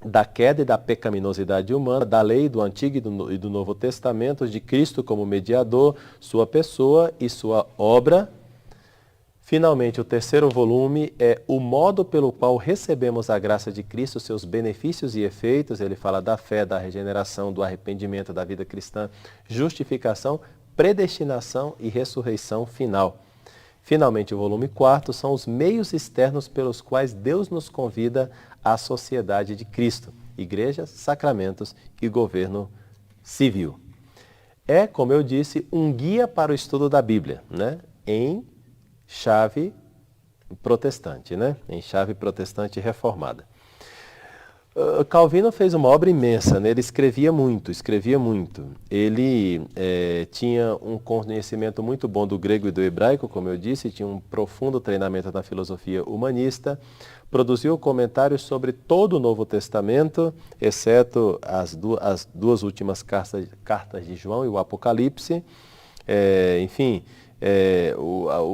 da queda e da pecaminosidade humana, da lei do Antigo e do Novo Testamento, de Cristo como mediador, sua pessoa e sua obra. Finalmente, o terceiro volume é o modo pelo qual recebemos a graça de Cristo, seus benefícios e efeitos. Ele fala da fé, da regeneração, do arrependimento, da vida cristã, justificação, predestinação e ressurreição final. Finalmente, o volume 4 são os meios externos pelos quais Deus nos convida à sociedade de Cristo, igrejas, sacramentos e governo civil. É, como eu disse, um guia para o estudo da Bíblia, né? Em chave protestante, né? Em chave protestante reformada. Calvino fez uma obra imensa, né? Ele escrevia muito. Ele tinha um conhecimento muito bom do grego e do hebraico, como eu disse, tinha um profundo treinamento na filosofia humanista, produziu comentários sobre todo o Novo Testamento, exceto as duas últimas cartas de João e o Apocalipse.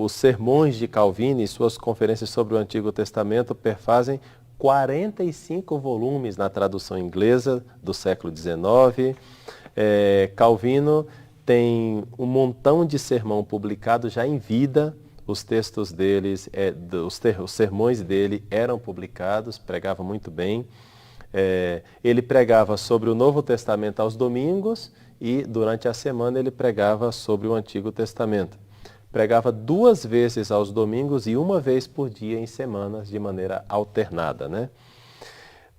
Os sermões de Calvino e suas conferências sobre o Antigo Testamento perfazem 45 volumes na tradução inglesa do século XIX. Calvino tem um montão de sermão publicado já em vida. Os textos deles, os sermões dele eram publicados, pregava muito bem. Ele pregava sobre o Novo Testamento aos domingos e durante a semana ele pregava sobre o Antigo Testamento. Pregava 2 vezes aos domingos e 1 vez por dia em semanas, de maneira alternada, né?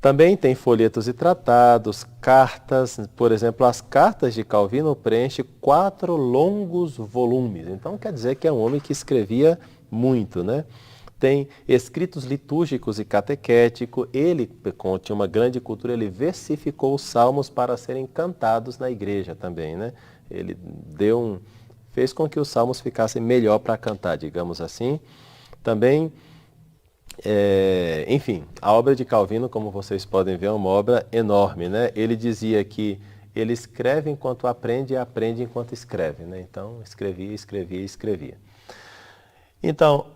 Também tem folhetos e tratados, cartas. Por exemplo, as cartas de Calvino preenchem 4 longos volumes. Então, quer dizer que é um homem que escrevia muito, né? Tem escritos litúrgicos e catequéticos. Ele, como tinha uma grande cultura, ele versificou os salmos para serem cantados na igreja também, né? Ele fez com que os salmos ficassem melhor para cantar, digamos assim. Também, a obra de Calvino, como vocês podem ver, é uma obra enorme, né? Ele dizia que ele escreve enquanto aprende e aprende enquanto escreve, né? Então, escrevia. Então,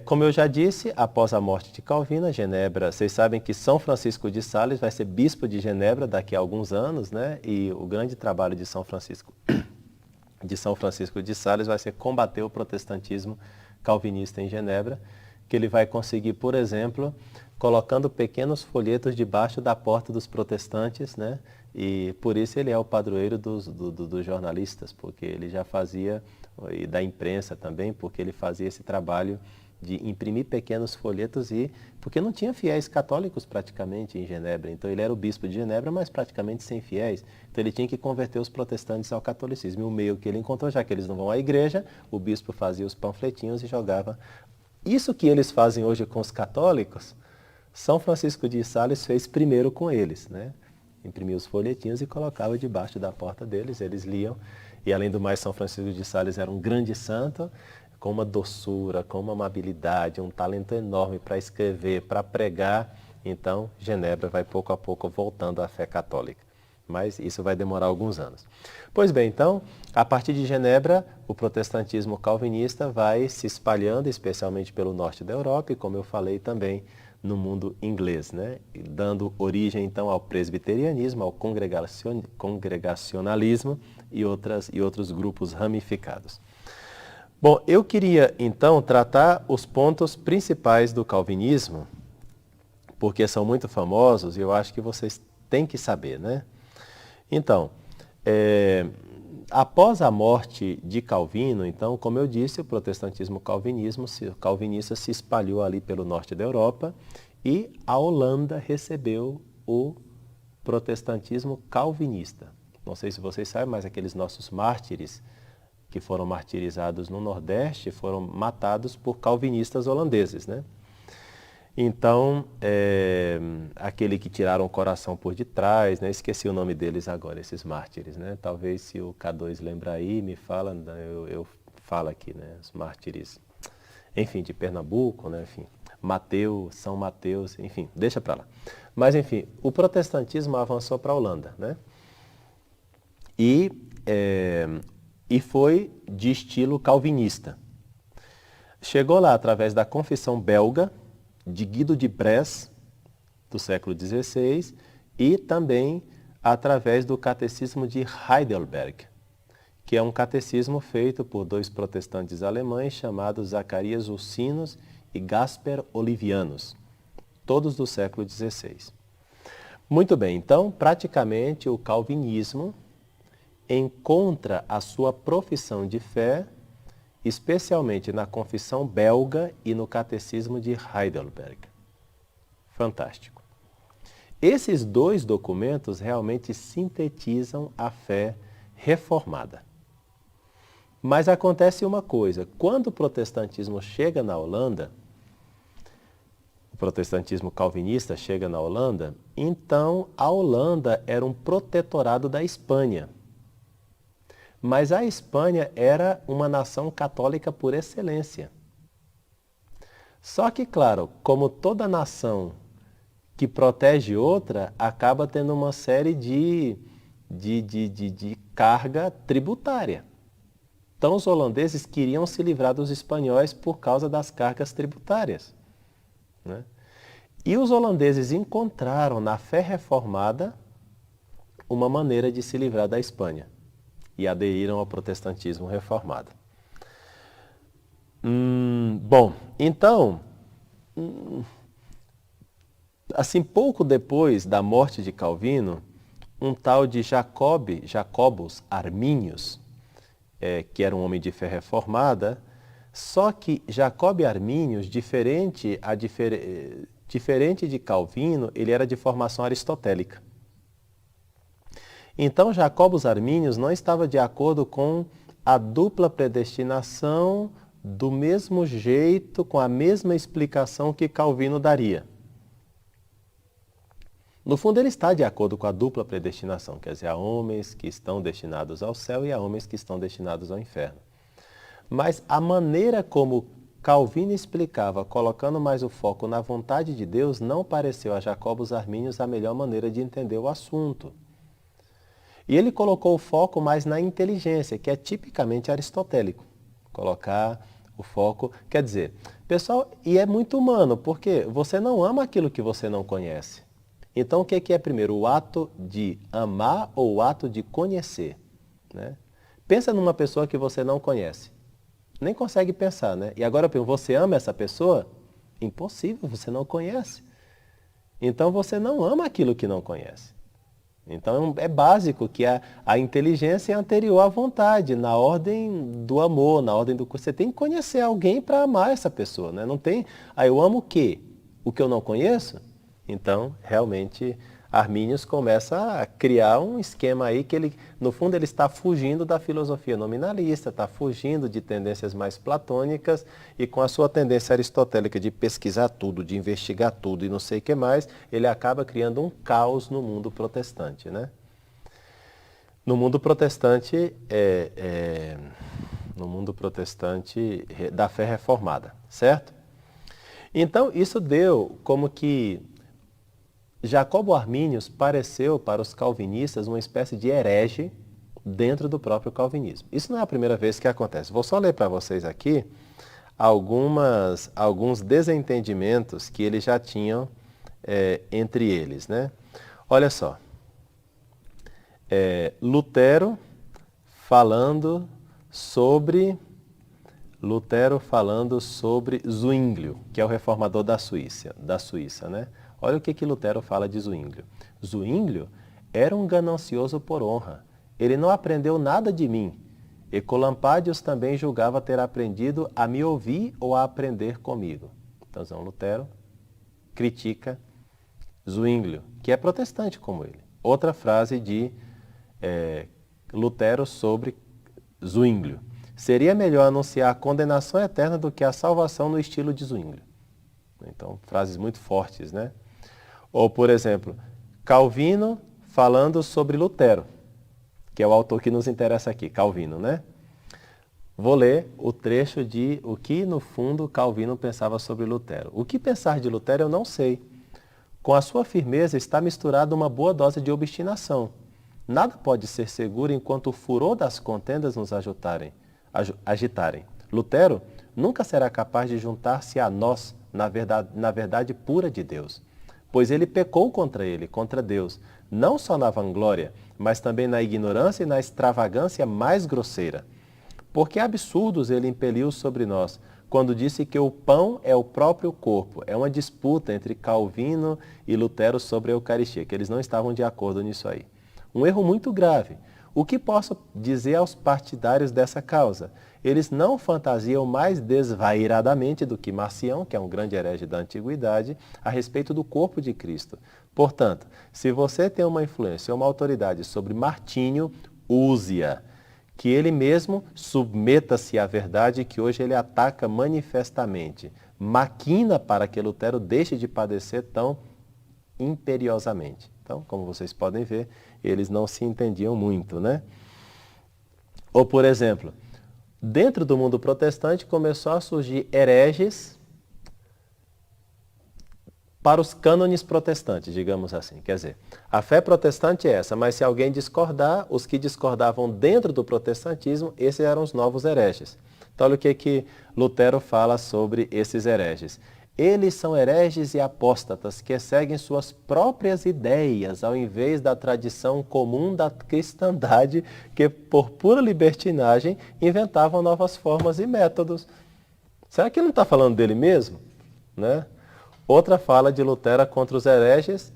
como eu já disse, após a morte de Calvino, Genebra, vocês sabem que São Francisco de Sales vai ser bispo de Genebra daqui a alguns anos, né? E o grande trabalho de São Francisco de Sales vai ser combater o protestantismo calvinista em Genebra, que ele vai conseguir, por exemplo, colocando pequenos folhetos debaixo da porta dos protestantes, né, E por isso ele é o padroeiro dos jornalistas, porque ele já fazia, e da imprensa também, porque ele fazia esse trabalho de imprimir pequenos folhetos porque não tinha fiéis católicos praticamente em Genebra. Então ele era o bispo de Genebra, mas praticamente sem fiéis. Então ele tinha que converter os protestantes ao catolicismo. E o meio que ele encontrou, já que eles não vão à igreja, o bispo fazia os panfletinhos e jogava. Isso que eles fazem hoje com os católicos, São Francisco de Sales fez primeiro com eles, né? Imprimia os folhetinhos e colocava debaixo da porta deles, eles liam. E além do mais, São Francisco de Sales era um grande santo, com uma doçura, com uma amabilidade, um talento enorme para escrever, para pregar. Então, Genebra vai pouco a pouco voltando à fé católica. Mas isso vai demorar alguns anos. Pois bem, então, a partir de Genebra, o protestantismo calvinista vai se espalhando, especialmente pelo norte da Europa, e como eu falei também, no mundo inglês, né? Dando origem então ao presbiterianismo, ao congregacionalismo e outros grupos ramificados. Bom, eu queria então tratar os pontos principais do calvinismo, porque são muito famosos e eu acho que vocês têm que saber, né? Então, após a morte de Calvino, então, como eu disse, o protestantismo calvinista se espalhou ali pelo norte da Europa e a Holanda recebeu o protestantismo calvinista. Não sei se vocês sabem, mas aqueles nossos mártires que foram martirizados no Nordeste foram matados por calvinistas holandeses, né? Então, aquele que tiraram o coração por detrás, né? Esqueci o nome deles agora, esses mártires, né? Talvez se o K2 lembrar aí, me fala, eu falo aqui, né? Os mártires, enfim, de Pernambuco, né? Enfim, Mateus, São Mateus, enfim, deixa para lá. Mas, enfim, o protestantismo avançou para a Holanda, né? E foi de estilo calvinista. Chegou lá através da Confissão Belga, de Guido de Brès, do século XVI, e também através do Catecismo de Heidelberg, que é um catecismo feito por dois protestantes alemães chamados Zacarias Ursinus e Gasper Olivianus, todos do século XVI. Muito bem, então, praticamente o calvinismo encontra a sua profissão de fé especialmente na Confissão Belga e no Catecismo de Heidelberg. Fantástico. Esses dois documentos realmente sintetizam a fé reformada. Mas acontece uma coisa, quando o protestantismo chega na Holanda, o protestantismo calvinista chega na Holanda, então a Holanda era um protetorado da Espanha. Mas a Espanha era uma nação católica por excelência. Só que, claro, como toda nação que protege outra, acaba tendo uma série de carga tributária. Então, os holandeses queriam se livrar dos espanhóis por causa das cargas tributárias, né? E os holandeses encontraram na fé reformada uma maneira de se livrar da Espanha. E aderiram ao protestantismo reformado. Bom, então, assim, pouco depois da morte de Calvino, um tal de Jacobus Arminius, que era um homem de fé reformada, só que Jacob Arminius, diferente de Calvino, ele era de formação aristotélica. Então, Jacobus Arminius não estava de acordo com a dupla predestinação do mesmo jeito, com a mesma explicação que Calvino daria. No fundo, ele está de acordo com a dupla predestinação, quer dizer, há homens que estão destinados ao céu e há homens que estão destinados ao inferno. Mas a maneira como Calvino explicava, colocando mais o foco na vontade de Deus, não pareceu a Jacobus Arminius a melhor maneira de entender o assunto. E ele colocou o foco mais na inteligência, que é tipicamente aristotélico. Colocar o foco, quer dizer, pessoal, e é muito humano, porque você não ama aquilo que você não conhece. Então, o que é primeiro, o ato de amar ou o ato de conhecer, né? Pensa numa pessoa que você não conhece. Nem consegue pensar, né? E agora, você ama essa pessoa? Impossível, você não conhece. Então, você não ama aquilo que não conhece. Então é básico que a inteligência é anterior à vontade, na ordem do amor, na ordem do... Você tem que conhecer alguém para amar essa pessoa, né? Não tem... eu amo o quê? O que eu não conheço? Então, realmente, Arminius começa a criar um esquema aí que ele, no fundo, ele está fugindo da filosofia nominalista, está fugindo de tendências mais platônicas e com a sua tendência aristotélica de pesquisar tudo, de investigar tudo e não sei o que mais, ele acaba criando um caos no mundo protestante, né? No mundo protestante, da fé reformada, certo? Então, isso deu como que Jacobo Arminius pareceu para os calvinistas uma espécie de herege dentro do próprio calvinismo. Isso não é a primeira vez que acontece. Vou só ler para vocês aqui alguns desentendimentos que eles já tinham entre eles, né? Olha só. Lutero falando sobre Zwinglio, que é o reformador da Suíça, né? Olha o que Lutero fala de Zwinglio. Zwinglio era um ganancioso por honra. Ele não aprendeu nada de mim. E Colampadius também julgava ter aprendido a me ouvir ou a aprender comigo. Então, Lutero critica Zwinglio, que é protestante como ele. Outra frase de Lutero sobre Zwinglio. Seria melhor anunciar a condenação eterna do que a salvação no estilo de Zwinglio. Então, frases muito fortes, né? Ou, por exemplo, Calvino falando sobre Lutero, que é o autor que nos interessa aqui, Calvino, né? Vou ler o trecho de o que, no fundo, Calvino pensava sobre Lutero. O que pensar de Lutero eu não sei. Com a sua firmeza está misturada uma boa dose de obstinação. Nada pode ser seguro enquanto o furor das contendas nos agitarem. Lutero nunca será capaz de juntar-se a nós na verdade pura de Deus. Pois ele pecou contra Deus, não só na vanglória, mas também na ignorância e na extravagância mais grosseira. Porque absurdos ele impeliu sobre nós, quando disse que o pão é o próprio corpo. É uma disputa entre Calvino e Lutero sobre a Eucaristia, que eles não estavam de acordo nisso aí. Um erro muito grave. O que posso dizer aos partidários dessa causa? Eles não fantasiam mais desvairadamente do que Marcião, que é um grande herege da antiguidade, a respeito do corpo de Cristo. Portanto, se você tem uma influência ou uma autoridade sobre Martinho, use-a. Que ele mesmo submeta-se à verdade que hoje ele ataca manifestamente. Maquina para que Lutero deixe de padecer tão imperiosamente. Então, como vocês podem ver, eles não se entendiam muito, né? Ou, por exemplo, dentro do mundo protestante começou a surgir hereges para os cânones protestantes, digamos assim. Quer dizer, a fé protestante é essa, mas se alguém discordar, os que discordavam dentro do protestantismo, esses eram os novos hereges. Então, olha o que Lutero fala sobre esses hereges. Eles são hereges e apóstatas que seguem suas próprias ideias, ao invés da tradição comum da cristandade, que por pura libertinagem inventavam novas formas e métodos. Será que ele não está falando dele mesmo? Né? Outra fala de Lutero contra os hereges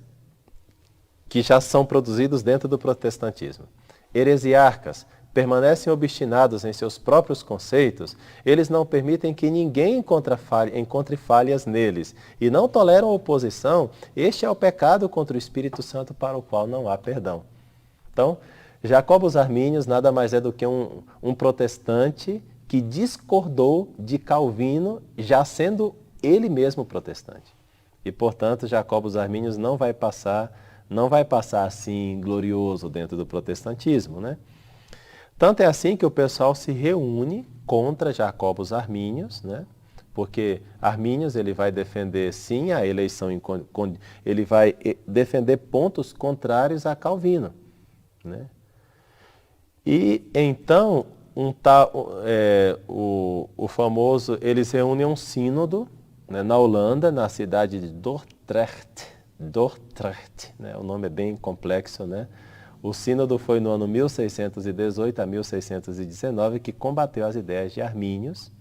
que já são produzidos dentro do protestantismo. Heresiarcas permanecem obstinados em seus próprios conceitos, eles não permitem que ninguém encontre falhas neles e não toleram oposição. Este é o pecado contra o Espírito Santo para o qual não há perdão. Então, Jacobus Arminius nada mais é do que um protestante que discordou de Calvino, já sendo ele mesmo protestante. E, portanto, Jacobus Arminius não vai passar assim glorioso dentro do protestantismo, né? Tanto é assim que o pessoal se reúne contra Jacobus Arminius, né? Porque Arminius ele vai defender sim a eleição, ele vai defender pontos contrários a Calvino, né? E então o famoso, eles reúnem um sínodo, né, na Holanda, na cidade de Dordrecht, né? O nome é bem complexo, né? O sínodo foi no ano 1618 a 1619 que combateu as ideias de Arminius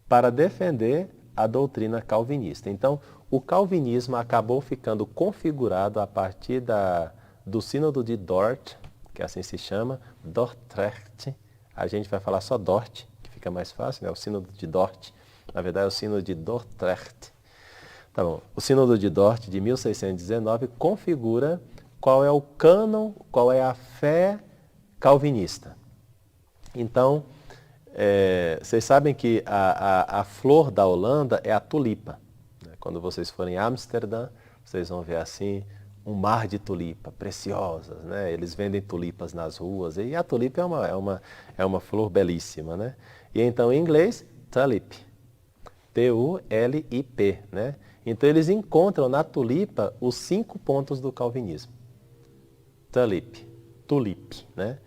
para defender a doutrina calvinista. Então, o calvinismo acabou ficando configurado a partir do Sínodo de Dort, que assim se chama, Dordrecht. A gente vai falar só Dort, que fica mais fácil, né? O Sínodo de Dort. Na verdade, é o Sínodo de Dordrecht. Tá bom. O Sínodo de Dort, de 1619, configura qual é o cânon, qual é a fé calvinista. Então, vocês sabem que a flor da Holanda é a tulipa. Quando vocês forem em Amsterdã, vocês vão ver assim um mar de tulipa, preciosas, né? Eles vendem tulipas nas ruas e a tulipa é uma flor belíssima, né? E então em inglês, tulip, T-U-L-I-P, né? Então eles encontram na tulipa os 5 pontos do calvinismo. Tulip, né?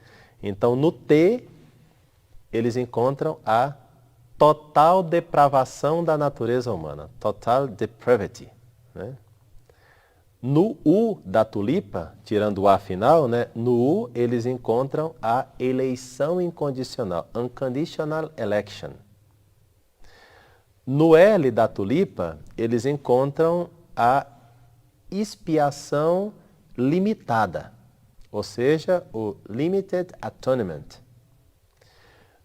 Então no T eles encontram a total depravação da natureza humana, total depravity, né? No U da tulipa, tirando o A final, né? No U eles encontram a eleição incondicional, unconditional election. No L da tulipa, eles encontram a expiação limitada, ou seja, o limited atonement.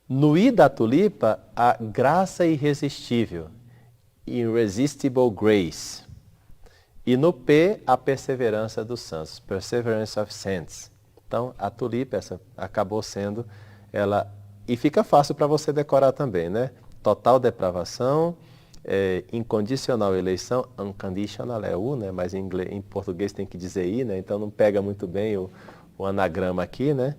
No I da tulipa, a graça irresistível, irresistible grace. E no P, a perseverança dos santos, perseverance of saints. Então, a tulipa, essa acabou sendo, e fica fácil para você decorar também, né? Total depravação, incondicional eleição, unconditional é U, né? Mas em português tem que dizer I, né? Então não pega muito bem o anagrama aqui, né?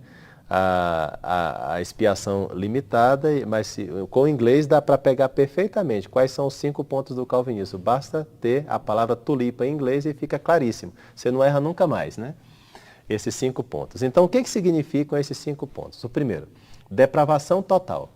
A expiação limitada, mas com o inglês dá para pegar perfeitamente quais são os 5 pontos do calvinismo. Basta ter a palavra tulipa em inglês e fica claríssimo. Você não erra nunca mais, né? Esses 5 pontos. Então, o que significam esses 5 pontos? O primeiro, depravação total.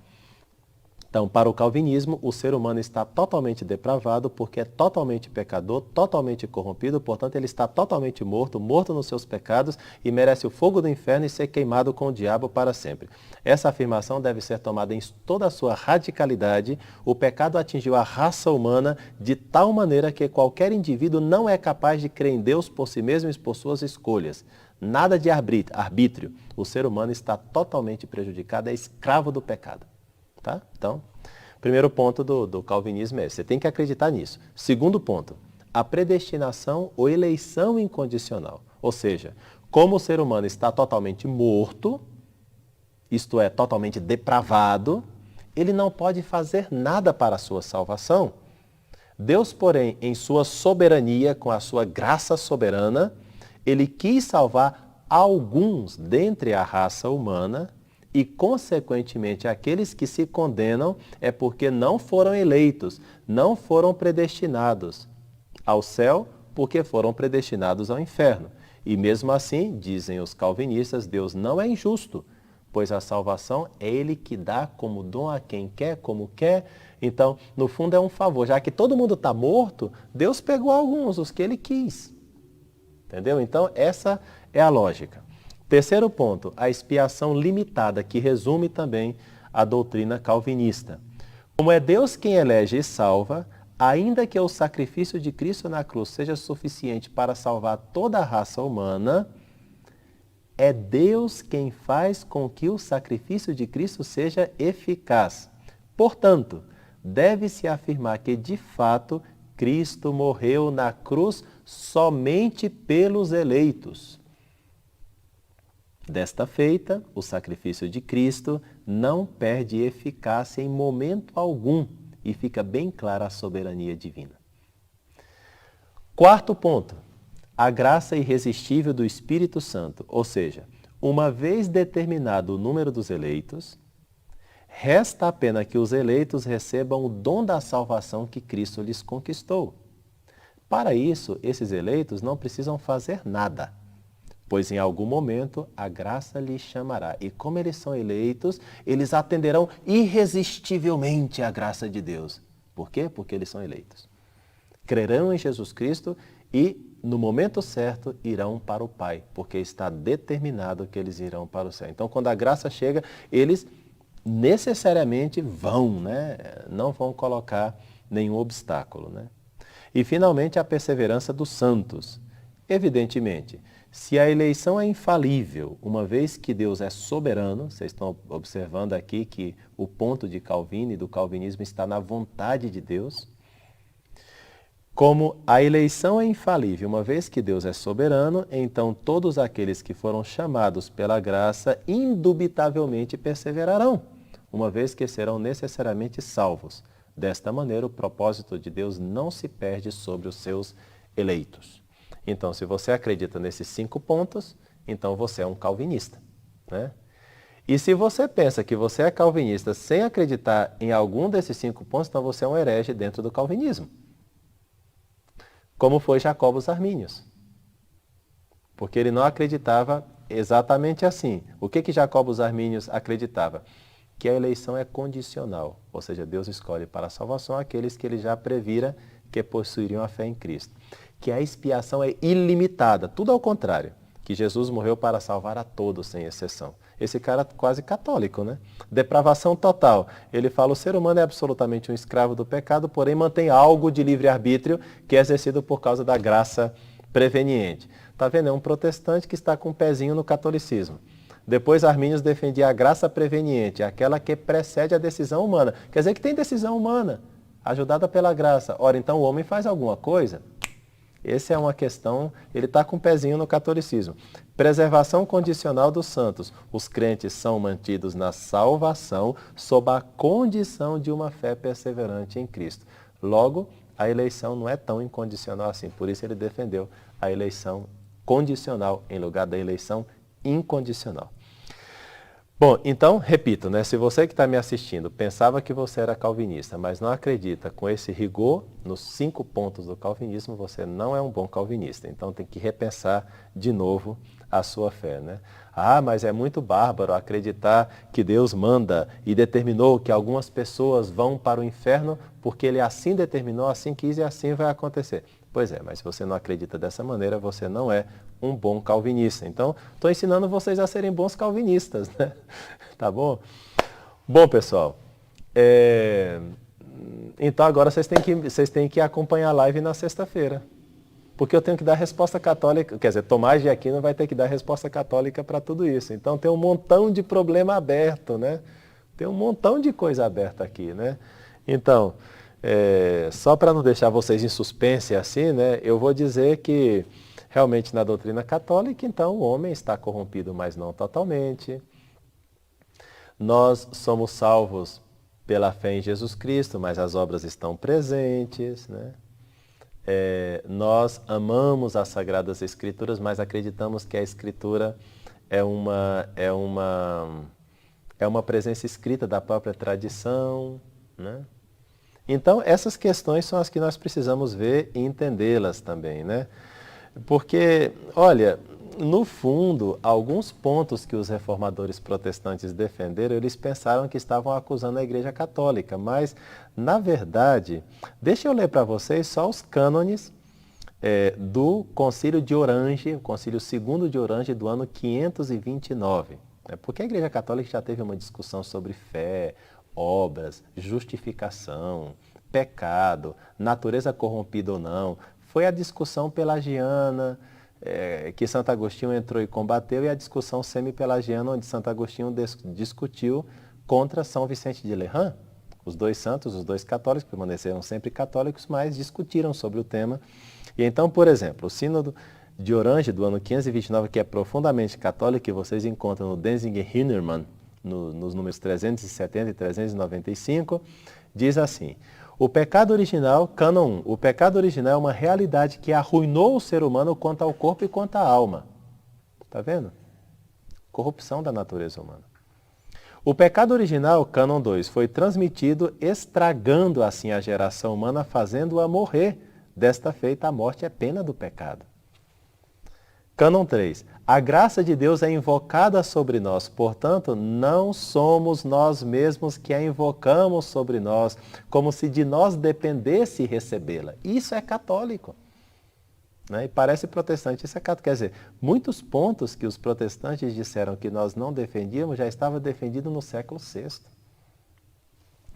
Então, para o calvinismo, o ser humano está totalmente depravado porque é totalmente pecador, totalmente corrompido, portanto ele está totalmente morto nos seus pecados e merece o fogo do inferno e ser queimado com o diabo para sempre. Essa afirmação deve ser tomada em toda a sua radicalidade. O pecado atingiu a raça humana de tal maneira que qualquer indivíduo não é capaz de crer em Deus por si mesmo e por suas escolhas. Nada de arbítrio. O ser humano está totalmente prejudicado, é escravo do pecado. Tá? Então, primeiro ponto do calvinismo é esse. Você tem que acreditar nisso. Segundo ponto, a predestinação ou eleição incondicional. Ou seja, como o ser humano está totalmente morto, isto é, totalmente depravado, ele não pode fazer nada para a sua salvação. Deus, porém, em sua soberania, com a sua graça soberana, ele quis salvar alguns dentre a raça humana e, consequentemente, aqueles que se condenam é porque não foram eleitos, não foram predestinados ao céu, porque foram predestinados ao inferno. E mesmo assim, dizem os calvinistas, Deus não é injusto, pois a salvação é Ele que dá como dom a quem quer, como quer. Então, no fundo é um favor. Já que todo mundo está morto, Deus pegou alguns, os que Ele quis. Entendeu? Então, essa é a lógica. Terceiro ponto, a expiação limitada, que resume também a doutrina calvinista. Como é Deus quem elege e salva, ainda que o sacrifício de Cristo na cruz seja suficiente para salvar toda a raça humana, é Deus quem faz com que o sacrifício de Cristo seja eficaz. Portanto, deve-se afirmar que, de fato, Cristo morreu na cruz somente pelos eleitos. Desta feita, o sacrifício de Cristo não perde eficácia em momento algum e fica bem clara a soberania divina. Quarto ponto, a graça irresistível do Espírito Santo, ou seja, uma vez determinado o número dos eleitos, resta apenas que os eleitos recebam o dom da salvação que Cristo lhes conquistou. Para isso, esses eleitos não precisam fazer nada, pois em algum momento a graça lhes chamará. E como eles são eleitos, eles atenderão irresistivelmente à graça de Deus. Por quê? Porque eles são eleitos. Crerão em Jesus Cristo e, no momento certo, irão para o Pai, porque está determinado que eles irão para o céu. Então, quando a graça chega, eles necessariamente vão, né? Não vão colocar nenhum obstáculo, né? E, finalmente, a perseverança dos santos. Evidentemente, Se a eleição é infalível, uma vez que Deus é soberano, vocês estão observando aqui que o ponto de Calvino e do calvinismo está na vontade de Deus. Como a eleição é infalível, uma vez que Deus é soberano, então todos aqueles que foram chamados pela graça indubitavelmente perseverarão, uma vez que serão necessariamente salvos. Desta maneira, o propósito de Deus não se perde sobre os seus eleitos. Então, se você acredita nesses 5 pontos, então você é um calvinista, né? E se você pensa que você é calvinista sem acreditar em algum desses 5 pontos, então você é um herege dentro do calvinismo. Como foi Jacobus Arminius. Porque ele não acreditava exatamente assim. O que Jacobus Arminius acreditava? Que a eleição é condicional, ou seja, Deus escolhe para a salvação aqueles que ele já previra que possuiriam a fé em Cristo. Que a expiação é ilimitada, tudo ao contrário, que Jesus morreu para salvar a todos, sem exceção. Esse cara quase católico, né? Depravação total. Ele fala, o ser humano é absolutamente um escravo do pecado, porém mantém algo de livre-arbítrio que é exercido por causa da graça preveniente. Está vendo? É um protestante que está com um pezinho no catolicismo. Depois Arminius defendia a graça preveniente, aquela que precede a decisão humana. Quer dizer que tem decisão humana, ajudada pela graça. Ora, então o homem faz alguma coisa? Essa é uma questão, ele está com um pezinho no catolicismo. Preservação condicional dos santos. Os crentes são mantidos na salvação sob a condição de uma fé perseverante em Cristo. Logo, a eleição não é tão incondicional assim. Por isso ele defendeu a eleição condicional em lugar da eleição incondicional. Bom, então, repito, né? Se você que está me assistindo pensava que você era calvinista, mas não acredita com esse rigor nos 5 pontos do calvinismo, você não é um bom calvinista. Então tem que repensar de novo a sua fé, né? Ah, mas é muito bárbaro acreditar que Deus manda e determinou que algumas pessoas vão para o inferno porque Ele assim determinou, assim quis e assim vai acontecer. Pois é, mas se você não acredita dessa maneira, você não é um bom calvinista. Então, estou ensinando vocês a serem bons calvinistas, né? Tá bom, pessoal, então agora vocês têm que acompanhar a live na sexta-feira. Porque eu tenho que dar resposta católica, quer dizer, Tomás de Aquino vai ter que dar resposta católica para tudo isso. Então tem um montão de problema aberto, né? Tem um montão de coisa aberta aqui, né? Então, só para não deixar vocês em suspense assim, né? Eu vou dizer que realmente na doutrina católica, então o homem está corrompido, mas não totalmente. Nós somos salvos pela fé em Jesus Cristo, mas as obras estão presentes, né? Nós amamos as Sagradas Escrituras, mas acreditamos que a Escritura é uma presença escrita da própria tradição, né? Então, essas questões são as que nós precisamos ver e entendê-las também, né? Porque, olha, no fundo, alguns pontos que os reformadores protestantes defenderam, eles pensaram que estavam acusando a Igreja Católica, mas, na verdade, deixa eu ler para vocês só os cânones do Concílio de Orange, o Concílio II de Orange do ano 529. Porque a Igreja Católica já teve uma discussão sobre fé, obras, justificação, pecado, natureza corrompida ou não. Foi a discussão pelagiana, que Santo Agostinho entrou e combateu, e a discussão semi-pelagiana, onde Santo Agostinho discutiu contra São Vicente de Lerrand. Os dois santos, os dois católicos, permaneceram sempre católicos, mas discutiram sobre o tema. E então, por exemplo, o Sínodo de Orange, do ano 529, que é profundamente católico, que vocês encontram no Denzinger Hinnermann, nos números 370 e 395, diz assim: o pecado original, cânon 1, o pecado original é uma realidade que arruinou o ser humano quanto ao corpo e quanto à alma. Está vendo? Corrupção da natureza humana. O pecado original, cânon 2, foi transmitido estragando assim a geração humana, fazendo-a morrer. Desta feita, a morte é pena do pecado. Cânon 3. A graça de Deus é invocada sobre nós, portanto, não somos nós mesmos que a invocamos sobre nós, como se de nós dependesse recebê-la. Isso é católico. Né? E parece protestante, isso é católico. Quer dizer, muitos pontos que os protestantes disseram que nós não defendíamos já estavam defendidos no século VI.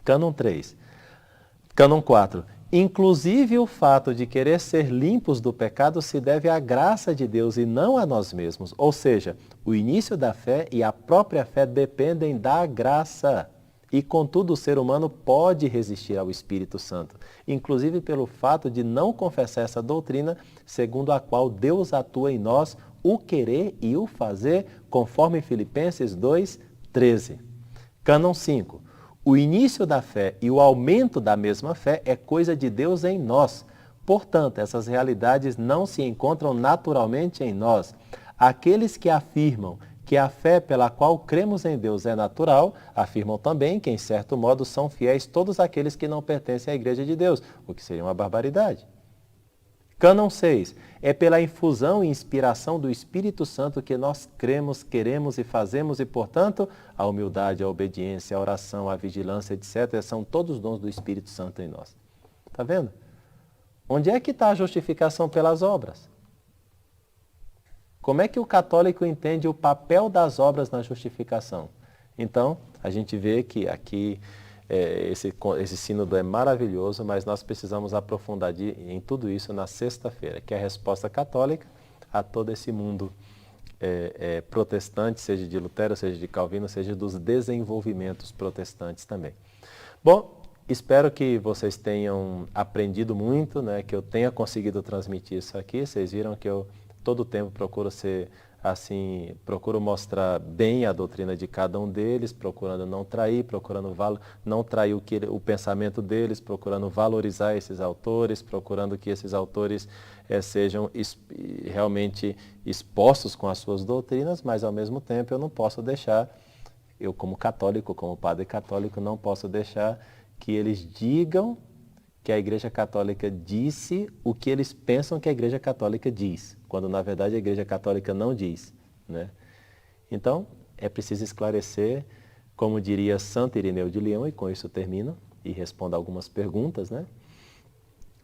Cânon 3. Cânon 4. Inclusive o fato de querer ser limpos do pecado se deve à graça de Deus e não a nós mesmos. Ou seja, o início da fé e a própria fé dependem da graça. E contudo o ser humano pode resistir ao Espírito Santo, inclusive pelo fato de não confessar essa doutrina, segundo a qual Deus atua em nós o querer e o fazer, conforme Filipenses 2:13. Cânon 5. O início da fé e o aumento da mesma fé é coisa de Deus em nós. Portanto, essas realidades não se encontram naturalmente em nós. Aqueles que afirmam que a fé pela qual cremos em Deus é natural, afirmam também que, em certo modo, são fiéis todos aqueles que não pertencem à Igreja de Deus, o que seria uma barbaridade. Cânon 6. É pela infusão e inspiração do Espírito Santo que nós cremos, queremos e fazemos e, portanto, a humildade, a obediência, a oração, a vigilância, etc. são todos dons do Espírito Santo em nós. Está vendo? Onde é que está a justificação pelas obras? Como é que o católico entende o papel das obras na justificação? Então, a gente vê que aqui esse sínodo é maravilhoso, mas nós precisamos aprofundar em tudo isso na sexta-feira, que é a resposta católica a todo esse mundo protestante, seja de Lutero, seja de Calvino, seja dos desenvolvimentos protestantes também. Bom, espero que vocês tenham aprendido muito, né, que eu tenha conseguido transmitir isso aqui. Vocês viram que eu todo o tempo procuro ser assim, procuro mostrar bem a doutrina de cada um deles, procurando não trair, procurando não trair o pensamento deles, procurando valorizar esses autores, procurando que esses autores sejam realmente expostos com as suas doutrinas, mas ao mesmo tempo eu não posso deixar, eu como católico, como padre católico, não posso deixar que eles digam que a Igreja Católica disse o que eles pensam que a Igreja Católica diz, quando na verdade a Igreja Católica não diz, né? Então, é preciso esclarecer, como diria Santo Irineu de Leão, e com isso eu termino e respondo algumas perguntas, né?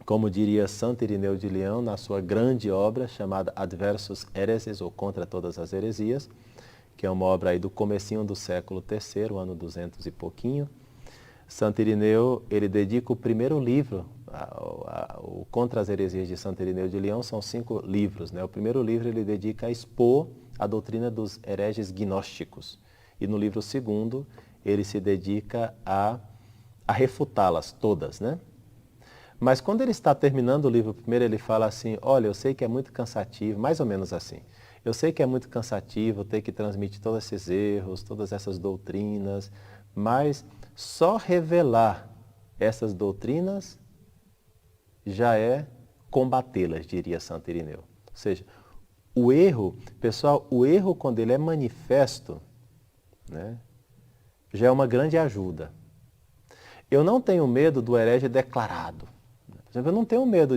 Como diria Santo Irineu de Leão na sua grande obra chamada Adversus Hereses, ou Contra Todas as Heresias, que é uma obra aí do comecinho do século III, ano 200 e pouquinho. Santo Irineu, ele dedica o primeiro livro, o Contra as Heresias de Santo Irineu de Leão, são 5 livros, né? O primeiro livro ele dedica a expor a doutrina dos hereges gnósticos. E no livro segundo, ele se dedica a refutá-las todas, né? Mas quando ele está terminando o livro primeiro, ele fala assim, olha, eu sei que é muito cansativo, mais ou menos assim. Eu sei que é muito cansativo ter que transmitir todos esses erros, todas essas doutrinas, mas só revelar essas doutrinas já é combatê-las, diria Santo Irineu. Ou seja, o erro, pessoal, o erro quando ele é manifesto, né, já é uma grande ajuda. Eu não tenho medo do herege declarado. Por exemplo, eu não tenho medo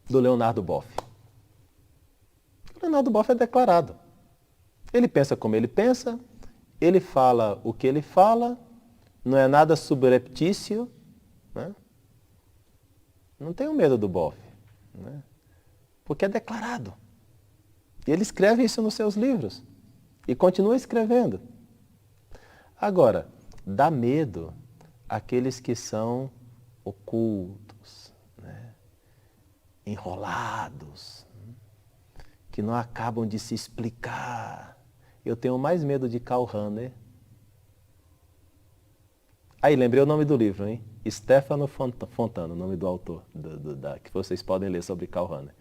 do Leonardo Boff. O Leonardo Boff é declarado. Ele pensa como ele pensa, ele fala o que ele fala, não é nada subreptício, né? Não tenho medo do Boff, né? Porque é declarado. E ele escreve isso nos seus livros e continua escrevendo. Agora, dá medo àqueles que são ocultos, né? Enrolados, que não acabam de se explicar. Eu tenho mais medo de Karl Rahner. Aí, lembrei o nome do livro, hein? Stefano Fontana, o nome do autor, que vocês podem ler sobre Karl Rahner.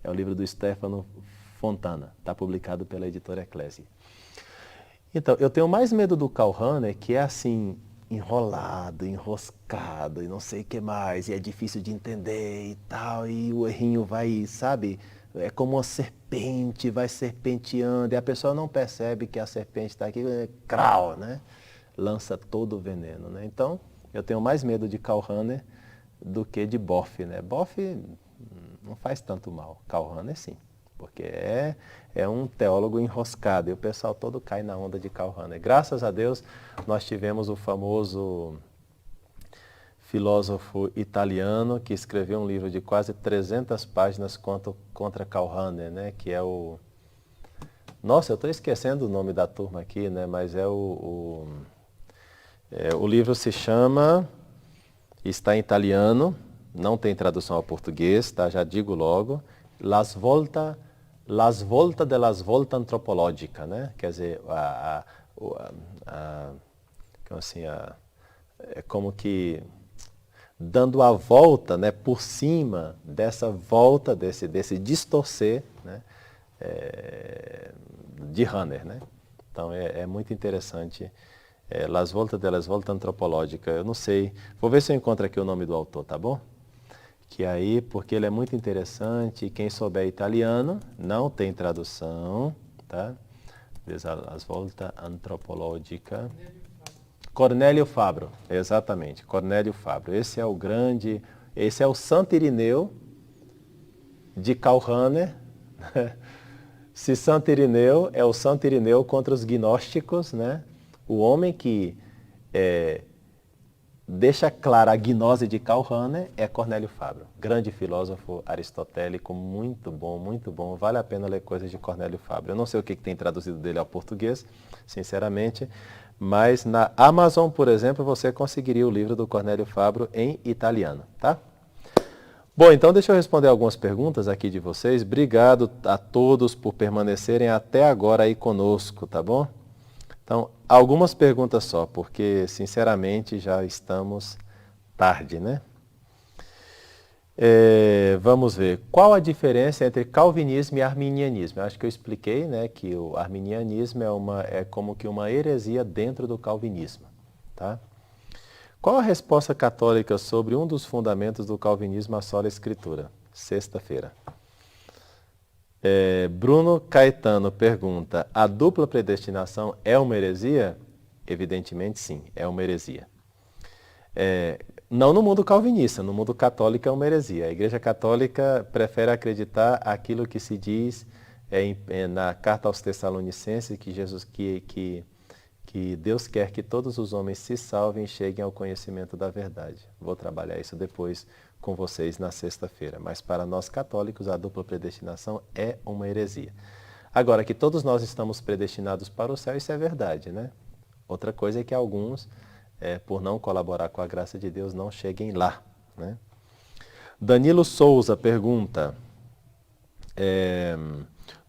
É o livro do Stefano Fontana, está publicado pela editora Ecclesia. Então, eu tenho mais medo do Karl Rahner, que é assim, enrolado, enroscado, e não sei o que mais, e é difícil de entender e tal, e o errinho vai, sabe, é como uma serpente, vai serpenteando, e a pessoa não percebe que a serpente está aqui, crau, né? Lança todo o veneno, né? Então, eu tenho mais medo de Karl Rahner do que de Boff, né? Boff não faz tanto mal, Karl Rahner sim, porque é um teólogo enroscado, e o pessoal todo cai na onda de Karl Rahner. Graças a Deus, nós tivemos o famoso filósofo italiano que escreveu um livro de quase 300 páginas contra Karl Rahner, né? Que é o... Nossa, eu estou esquecendo o nome da turma aqui, né? Mas é O livro se chama, está em italiano, não tem tradução ao português, tá? Já digo logo, Las Volta de las Volta Antropológica, né? Quer dizer, é como que dando a volta, né, por cima dessa volta, desse distorcer, né, de Runner, né? Então é muito interessante. Las Voltas de las Volta Antropológica. Eu não sei, vou ver se eu encontro aqui o nome do autor, tá bom? Que aí, porque ele é muito interessante, quem souber italiano, não tem tradução, tá? Las Volta Antropológica. Cornélio Fabro, exatamente, Cornélio Fabro. Esse é o Santo Irineu de Karl Rahner. Se Santo Irineu é o Santo Irineu contra os gnósticos, né? O homem que deixa clara a gnose de Karl Rahner é Cornélio Fabro, grande filósofo aristotélico, muito bom, vale a pena ler coisas de Cornélio Fabro. Eu não sei o que tem traduzido dele ao português, sinceramente, mas na Amazon, por exemplo, você conseguiria o livro do Cornélio Fabro em italiano, tá? Bom, então deixa eu responder algumas perguntas aqui de vocês. Obrigado a todos por permanecerem até agora aí conosco, tá bom? Então, algumas perguntas só, porque, sinceramente, já estamos tarde, né? Vamos ver. Qual a diferença entre calvinismo e arminianismo? Eu acho que eu expliquei, né, que o arminianismo é como que uma heresia dentro do calvinismo, tá? Qual a resposta católica sobre um dos fundamentos do calvinismo, a sola escritura? Sexta-feira. Bruno Caetano pergunta, a dupla predestinação é uma heresia? Evidentemente sim, é uma heresia. Não no mundo calvinista, no mundo católico é uma heresia. A Igreja Católica prefere acreditar aquilo que se diz na carta aos Tessalonicenses, que Deus quer que todos os homens se salvem e cheguem ao conhecimento da verdade. Vou trabalhar isso depois com vocês na sexta-feira. Mas para nós católicos, a dupla predestinação é uma heresia. Agora, que todos nós estamos predestinados para o céu, isso é verdade, né? Outra coisa é que alguns, por não colaborar com a graça de Deus, não cheguem lá, né? Danilo Souza pergunta,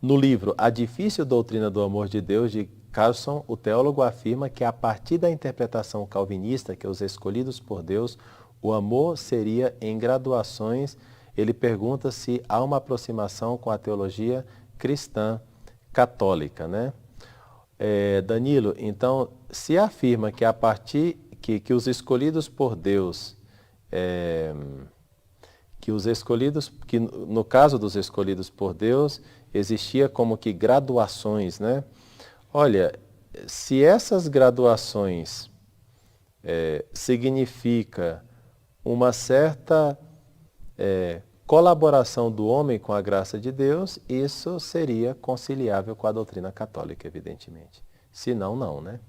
no livro A Difícil Doutrina do Amor de Deus, de Carlson, o teólogo afirma que a partir da interpretação calvinista, que os escolhidos por Deus, o amor seria em graduações. Ele pergunta se há uma aproximação com a teologia cristã católica, né? Danilo, então, se afirma que a partir que os escolhidos por Deus, que no caso dos escolhidos por Deus, existia como que graduações, né? Olha, se essas graduações significa uma certa colaboração do homem com a graça de Deus, isso seria conciliável com a doutrina católica, evidentemente. Se não, não, né?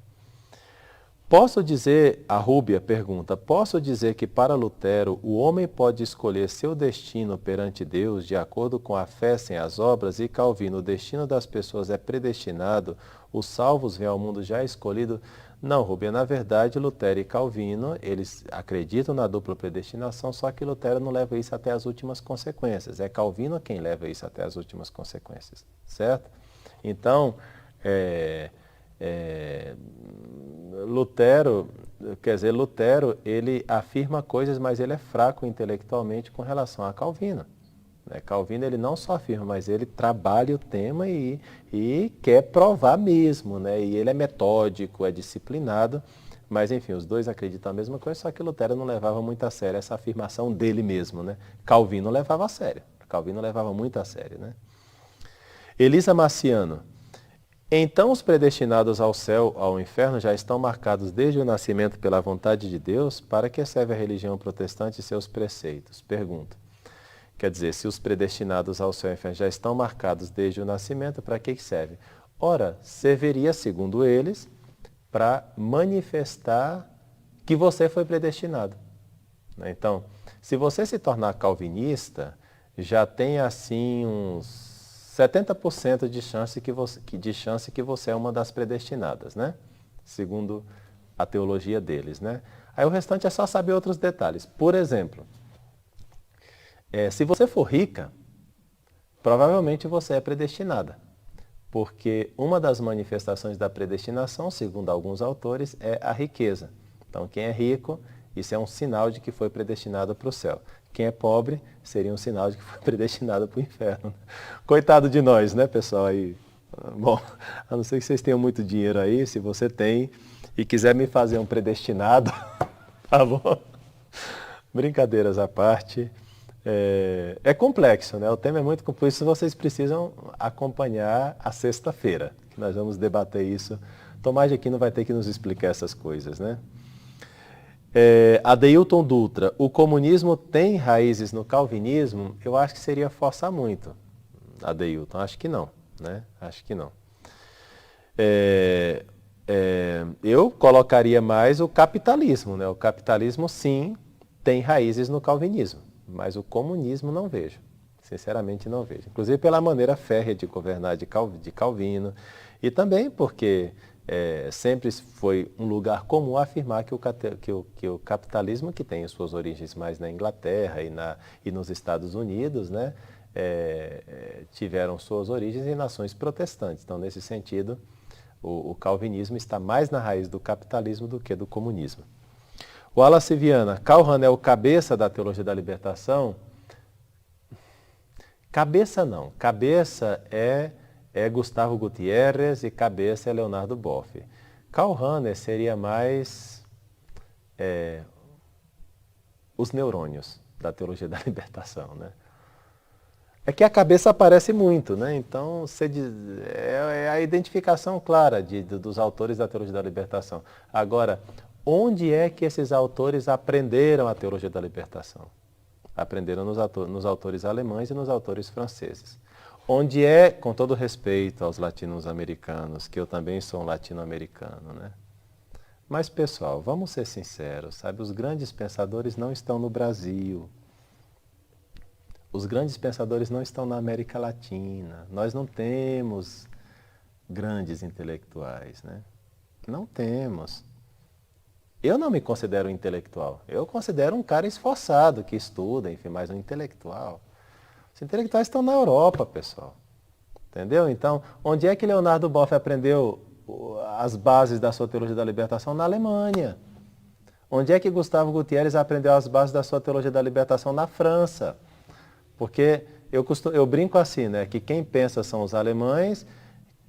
Posso dizer, a Rúbia pergunta, posso dizer que para Lutero o homem pode escolher seu destino perante Deus de acordo com a fé sem as obras, e Calvino, o destino das pessoas é predestinado, os salvos vêm ao mundo já escolhido? Não, Rúbia, na verdade Lutero e Calvino, eles acreditam na dupla predestinação, só que Lutero não leva isso até as últimas consequências, é Calvino quem leva isso até as últimas consequências, certo? Então, Lutero, ele afirma coisas, mas ele é fraco intelectualmente com relação a Calvino. Calvino, ele não só afirma, mas ele trabalha o tema e quer provar mesmo, né? E ele é metódico, é disciplinado, mas enfim, os dois acreditam a mesma coisa, só que Lutero não levava muito a sério essa afirmação dele mesmo, né? Calvino levava a sério, Calvino levava muito a sério, né? Elisa Marciano. Então os predestinados ao céu, ao inferno, já estão marcados desde o nascimento pela vontade de Deus? Para que serve a religião protestante e seus preceitos? Pergunta. Quer dizer, se os predestinados ao céu e ao inferno já estão marcados desde o nascimento, para que serve? Ora, serviria, segundo eles, para manifestar que você foi predestinado. Então, se você se tornar calvinista, já tem assim uns 70% de chance que você é uma das predestinadas, né? Segundo a teologia deles, né? Aí o restante é só saber outros detalhes. Por exemplo, se você for rica, provavelmente você é predestinada. Porque uma das manifestações da predestinação, segundo alguns autores, é a riqueza. Então, quem é rico, isso é um sinal de que foi predestinado para o céu. Quem é pobre, seria um sinal de que foi predestinado para o inferno. Coitado de nós, né, pessoal? Aí, bom, a não ser que vocês tenham muito dinheiro aí, se você tem e quiser me fazer um predestinado, tá bom? Brincadeiras à parte. É complexo, né? O tema é muito complexo, vocês precisam acompanhar a sexta-feira, que nós vamos debater isso. Tomás de Aquino vai ter que nos explicar essas coisas, né? Adeilton Dutra, o comunismo tem raízes no calvinismo? Eu acho que seria forçar muito, Adeilton, acho que não, né? Acho que não. Eu colocaria mais o capitalismo, né? O capitalismo, sim, tem raízes no calvinismo, mas o comunismo não vejo. Sinceramente não vejo. Inclusive pela maneira férrea de governar de Calvino e também porque sempre foi um lugar comum afirmar que o capitalismo, que tem suas origens mais na Inglaterra e nos Estados Unidos, né, tiveram suas origens em nações protestantes. Então, nesse sentido, o calvinismo está mais na raiz do capitalismo do que do comunismo. O Wallace Viana, Karl Rahner é o cabeça da teologia da libertação? Cabeça não. Cabeça é Gustavo Gutierrez e cabeça é Leonardo Boff. Karl Rahner seria mais os neurônios da teologia da libertação, né? É que a cabeça aparece muito, né? Então é a identificação clara dos autores da teologia da libertação. Agora, onde é que esses autores aprenderam a teologia da libertação? Aprenderam nos autores alemães e nos autores franceses. Onde é, com todo respeito aos latino-americanos, que eu também sou um latino-americano, né? Mas, pessoal, vamos ser sinceros, sabe? Os grandes pensadores não estão no Brasil. Os grandes pensadores não estão na América Latina. Nós não temos grandes intelectuais, né? Não temos. Eu não me considero um intelectual. Eu considero um cara esforçado, que estuda, enfim, mas um intelectual. Os intelectuais estão na Europa, pessoal. Entendeu? Então, onde é que Leonardo Boff aprendeu as bases da sua teologia da libertação? Na Alemanha. Onde é que Gustavo Gutierrez aprendeu as bases da sua teologia da libertação? Na França. Porque eu brinco assim, né? Que quem pensa são os alemães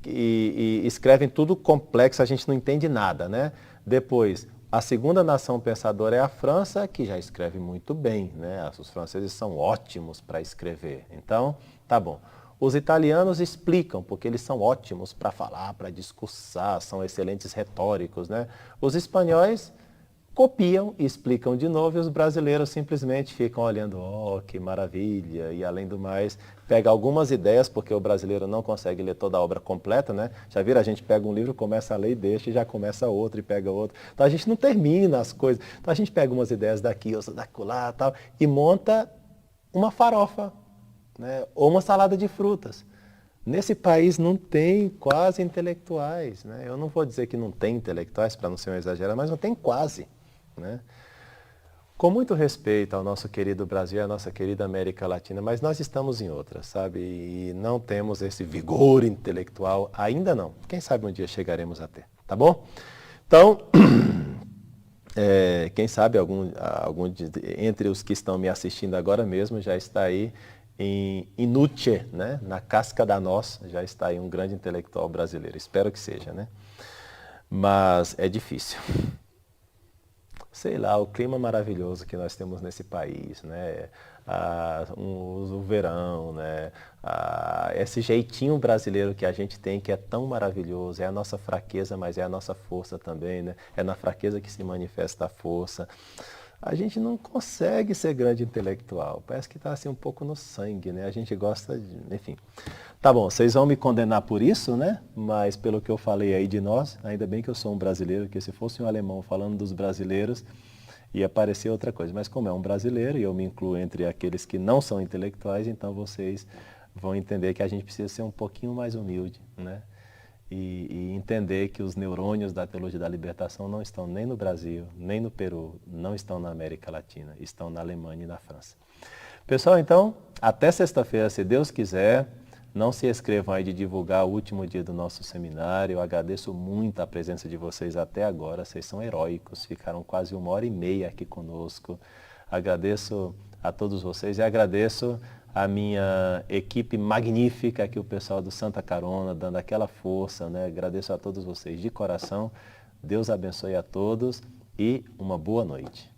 e escrevem tudo complexo, a gente não entende nada, né? Depois, a segunda nação pensadora é a França, que já escreve muito bem, né? Os franceses são ótimos para escrever. Então, tá bom. Os italianos explicam, porque eles são ótimos para falar, para discursar, são excelentes retóricos, né? Os espanhóis copiam e explicam de novo, e os brasileiros simplesmente ficam olhando, oh, que maravilha, e além do mais, pega algumas ideias, porque o brasileiro não consegue ler toda a obra completa, né? Já viram? A gente pega um livro, começa a ler e deixa, e já começa outro, e pega outro. Então a gente não termina as coisas. Então a gente pega umas ideias daqui, outras daquela, tal, e monta uma farofa, né? Ou uma salada de frutas. Nesse país não tem quase intelectuais, né? Eu não vou dizer que não tem intelectuais, para não ser um exagero, mas não tem quase. Né? Com muito respeito ao nosso querido Brasil e à nossa querida América Latina, mas nós estamos em outra, sabe? E não temos esse vigor intelectual, ainda não. Quem sabe um dia chegaremos a ter, tá bom? Então, quem sabe algum entre os que estão me assistindo agora mesmo já está aí em Nuce, né? Na casca da noz, já está aí um grande intelectual brasileiro. Espero que seja, né? Mas é difícil. Sei lá, o clima maravilhoso que nós temos nesse país, né? O verão, né? Esse jeitinho brasileiro que a gente tem, que é tão maravilhoso, é a nossa fraqueza, mas é a nossa força também, né? É na fraqueza que se manifesta a força. A gente não consegue ser grande intelectual, parece que está assim um pouco no sangue, né? A gente gosta de, enfim. Tá bom, vocês vão me condenar por isso, né? Mas pelo que eu falei aí de nós, ainda bem que eu sou um brasileiro, porque se fosse um alemão falando dos brasileiros, ia parecer outra coisa. Mas como é um brasileiro, e eu me incluo entre aqueles que não são intelectuais, então vocês vão entender que a gente precisa ser um pouquinho mais humilde, né? e entender que os neurônios da teologia da libertação não estão nem no Brasil, nem no Peru, não estão na América Latina, estão na Alemanha e na França. Pessoal, então, até sexta-feira, se Deus quiser. Não se escrevam aí de divulgar o último dia do nosso seminário. Eu agradeço muito a presença de vocês até agora. Vocês são heróicos, ficaram quase 1h30 aqui conosco. Agradeço a todos vocês e agradeço a minha equipe magnífica aqui, o pessoal do Santa Carona, dando aquela força, né? Agradeço a todos vocês de coração. Deus abençoe a todos e uma boa noite.